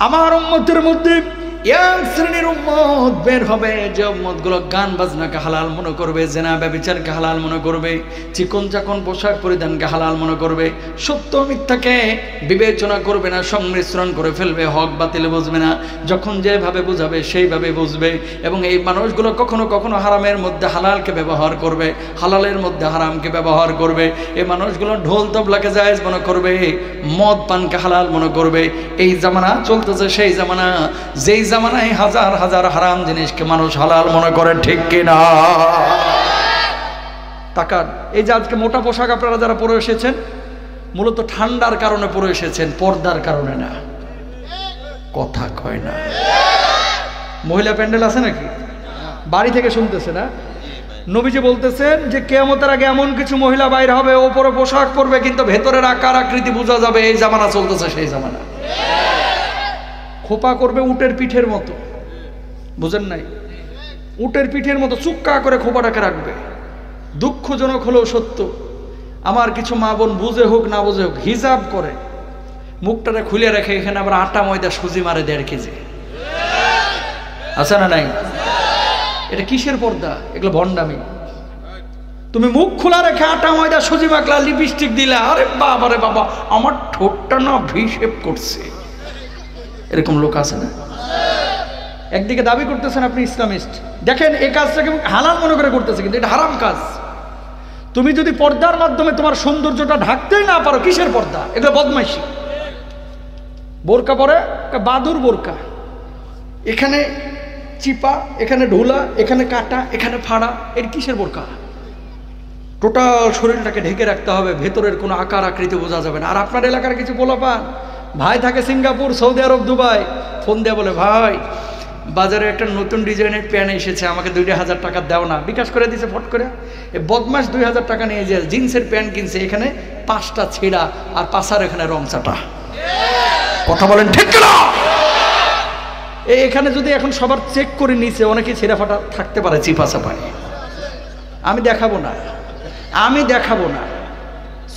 S1: আমার উম্মতের মধ্যে এক শ্রেণীর উম্মত বের হবে যে উম্মতগুলো গান বাজনাকে হালাল মনে করবে, জেনা ব্যভিচারকে হালাল মনে করবে, চিকন চাকন পোশাক পরিধানকে হালাল মনে করবে, সত্য মিথ্যাকে বিবেচনা করবে না, সংমিশ্রণ করে ফেলবে, হক বাতিল বুঝবে না, যখন যেভাবে বুঝাবে সেইভাবে বুঝবে। এবং এই মানুষগুলো কখনো কখনো হারামের মধ্যে হালালকে ব্যবহার করবে, হালালের মধ্যে হারামকে ব্যবহার করবে। এই মানুষগুলো ঢোল তবলাকে জায়েজ মনে করবে, মদ পানকে হালাল মনে করবে। এই জামানা চলতেছে সেই জামানা, যেই জামানায় হাজার হাজার হারাম জিনিসকে মানুষ হালাল মনে করে, ঠিক কিনা? তাকান, এই যে আজকে মোটা পোশাক আপনারা যারা পরে এসেছেন, মূলত ঠান্ডার কারণে পরে এসেছেন, পর্দার কারণে না। কথা কয় না। মহিলা প্যান্ডেল আছে নাকি? বাড়ি থেকে শুনতেছে না? নবীজি বলতেছেন যে কিয়ামতের আগে এমন কিছু মহিলা বাইরে হবে, ওপরে পোশাক পরবে কিন্তু ভেতরের আকার আকৃতি বোঝা যাবে। এই জামানা চলতেছে সেই জামানা। খোপা করবে উটের পিঠের মতো, বুঝেন নাই? উটের পিঠের মতো চুক্কা করে খোপাটাকে রাখবে। দুঃখজনক হলেও সত্য, আমার কিছু মা বোন বুঝে হোক না বুঝে হোক হিজাব করে, মুখটারে খুলে রেখে এখানে আবার আটা ময়দা সুজি মারে 1.5 কেজি। আছে না নাই? এটা কিসের পর্দা? এগুলো ভণ্ডামি। তুমি মুখ খোলা রেখে আটা ময়দা সুজি মাখলা, লিপস্টিক দিলা, আরে বাবা রে বাবা আমার ঠোঁটটা না ভিশেপ করছে, এরকম লোক আছে না? একদিকে দাবি করতেছেন আপনি ইসলামিস্ট, দেখেন এই কাজটাকে হালাল মনে করে করতেছে, কিন্তু এটা হারাম কাজ। তুমি যদি পর্দার মাধ্যমে তোমার সৌন্দর্যটা ঢাকতেই না পারো, কিসের পর্দা? এগুলো বদমাইশি। বোরকা পরে বাদুর বোরকা, এখানে চিপা, এখানে ঢোলা, এখানে কাটা, এখানে ফাড়া, এর কিসের বোরকা? টোটাল শরীরটাকে ঢেকে রাখতে হবে, ভেতরের কোনো আকার আকৃতি বোঝা যাবে না। আর আপনার এলাকার কিছু পোলাপান ভাই থাকে সিঙ্গাপুর, সৌদি আরব, দুবাই, ফোন দেয়া বলে ভাই বাজারে একটা নতুন ডিজাইনের প্যান্ট এসেছে, আমাকে 2,000 টাকা দাও না। বিকাশ করে দিয়েছে ফট করে। এই বদমাস 2,000 টাকা নিয়ে যে জিন্সের প্যান্ট কিনছে, এখানে 5টা ছেঁড়া আর পাশার এখানে রং চাটা। কথা বলেন ঠিক না? এখানে যদি এখন সবার চেক করে নিচে, অনেকে ছেঁড়া ফাটা থাকতে পারে, চিপা চাপায়। আমি দেখাবো না, আমি দেখাবো না।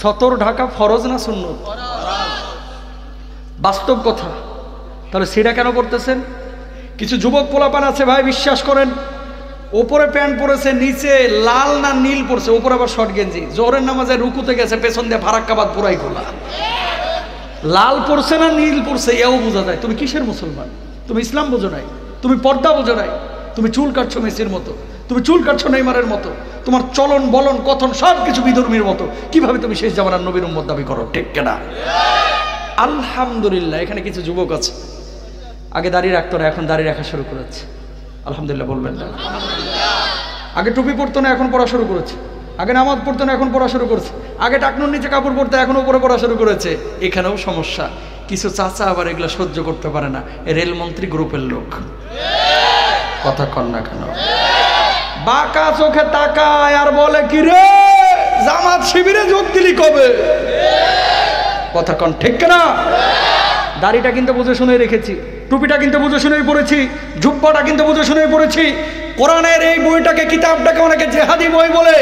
S1: সতর ঢাকা ফরজ না সুন্নত? বাস্তব কথা। তাহলে সেটা কেন করতেছেন? কিছু যুবক পোলাপান আছে ভাই, বিশ্বাস করেন, ওপরে প্যান্ট পরেছে, নিচে লাল না নীল পরছে, ওপরে আবার শর্ট গেঞ্জি, জোহরের নামাজে রুকুতে গেছে, পেছন দিয়ে ফারাক্কাবাদ পুরাই খোলা। লাল পরছে না নীল পরছে এও বোঝা যায়। তুমি কিসের মুসলমান? তুমি ইসলাম বোঝো নাই, তুমি পর্দা বোঝো নাই, তুমি চুল কাটছো মেসির মতো, তুমি চুল কাটছো নেইমারের মতো, তোমার চলন বলন কথন সব কিছু বিধর্মীর মতো। কিভাবে তুমি শেষ জামানার নবীর উম্মত দাবি করো? ঠিক কিনা? আলহামদুলিল্লাহ এখানে কিছু যুবক আছে, আগে দাঁড়িয়ে রাখতো না, এখন দাঁড়িয়ে রাখা শুরু করেছে। আলহামদুলিল্লাহ বলবেন না? আগে টুপি পরতো না, এখন পড়া শুরু করেছে। আগে নামাজ পড়তো না, এখন পড়া শুরু করেছে। আগে টাকনুর নিচে কাপড় পরতো, এখন উপরে পড়া শুরু করেছে। এখানেও সমস্যা। কিছু চাচা আবার এগুলো সহ্য করতে পারে না, রেলমন্ত্রী গ্রুপের লোক। কথা কন না কেন? বাঁকা চোখে তাকায় আর বলে কি রে, জামাত শিবিরে যোগ দিলি কবে? কথা কন ঠিক না? দাড়িটা কিন্তু বুঝে শুনে রেখেছি, টুপিটা কিন্তু বুঝে শুনেই পড়েছি, জুব্বাটা কিন্তু বুঝে শুনেই পড়েছি। কোরআনের এই বইটাকে, কিতাবটাকে অনেকে জেহাদি বই বলে।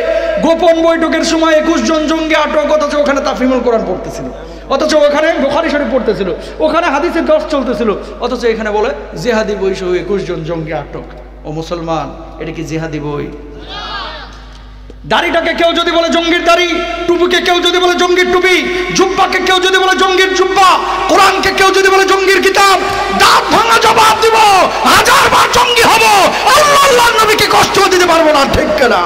S1: গোপন বৈঠকের সময় 21 জন জঙ্গি আটক, অথচ ওখানে তাফহিমুল কোরআন পড়তেছিল, অথচ ওখানে বুখারী শরীফ পড়তেছিল, ওখানে হাদিসের দর্শ চলতেছিল, অথচ এখানে বলে জেহাদি বই সহ 21 জন জঙ্গি আটক। ও মুসলমান, এটা কি জেহাদি বই? দাড়িটাকে কেউ যদি বলে জঙ্গির দাড়ি, টুপিকে কেউ যদি বলে জঙ্গির টুপি, জুব্বাকে কেউ যদি বলে জঙ্গির জুব্বা, কোরআনকে কেউ যদি বলে জঙ্গির কিতাব, দাঁত ভাঙা জবাব দিব, 1000 বার জঙ্গি হব, আল্লাহর নবীকে কষ্ট দিতে পারবো না। ঠিক না?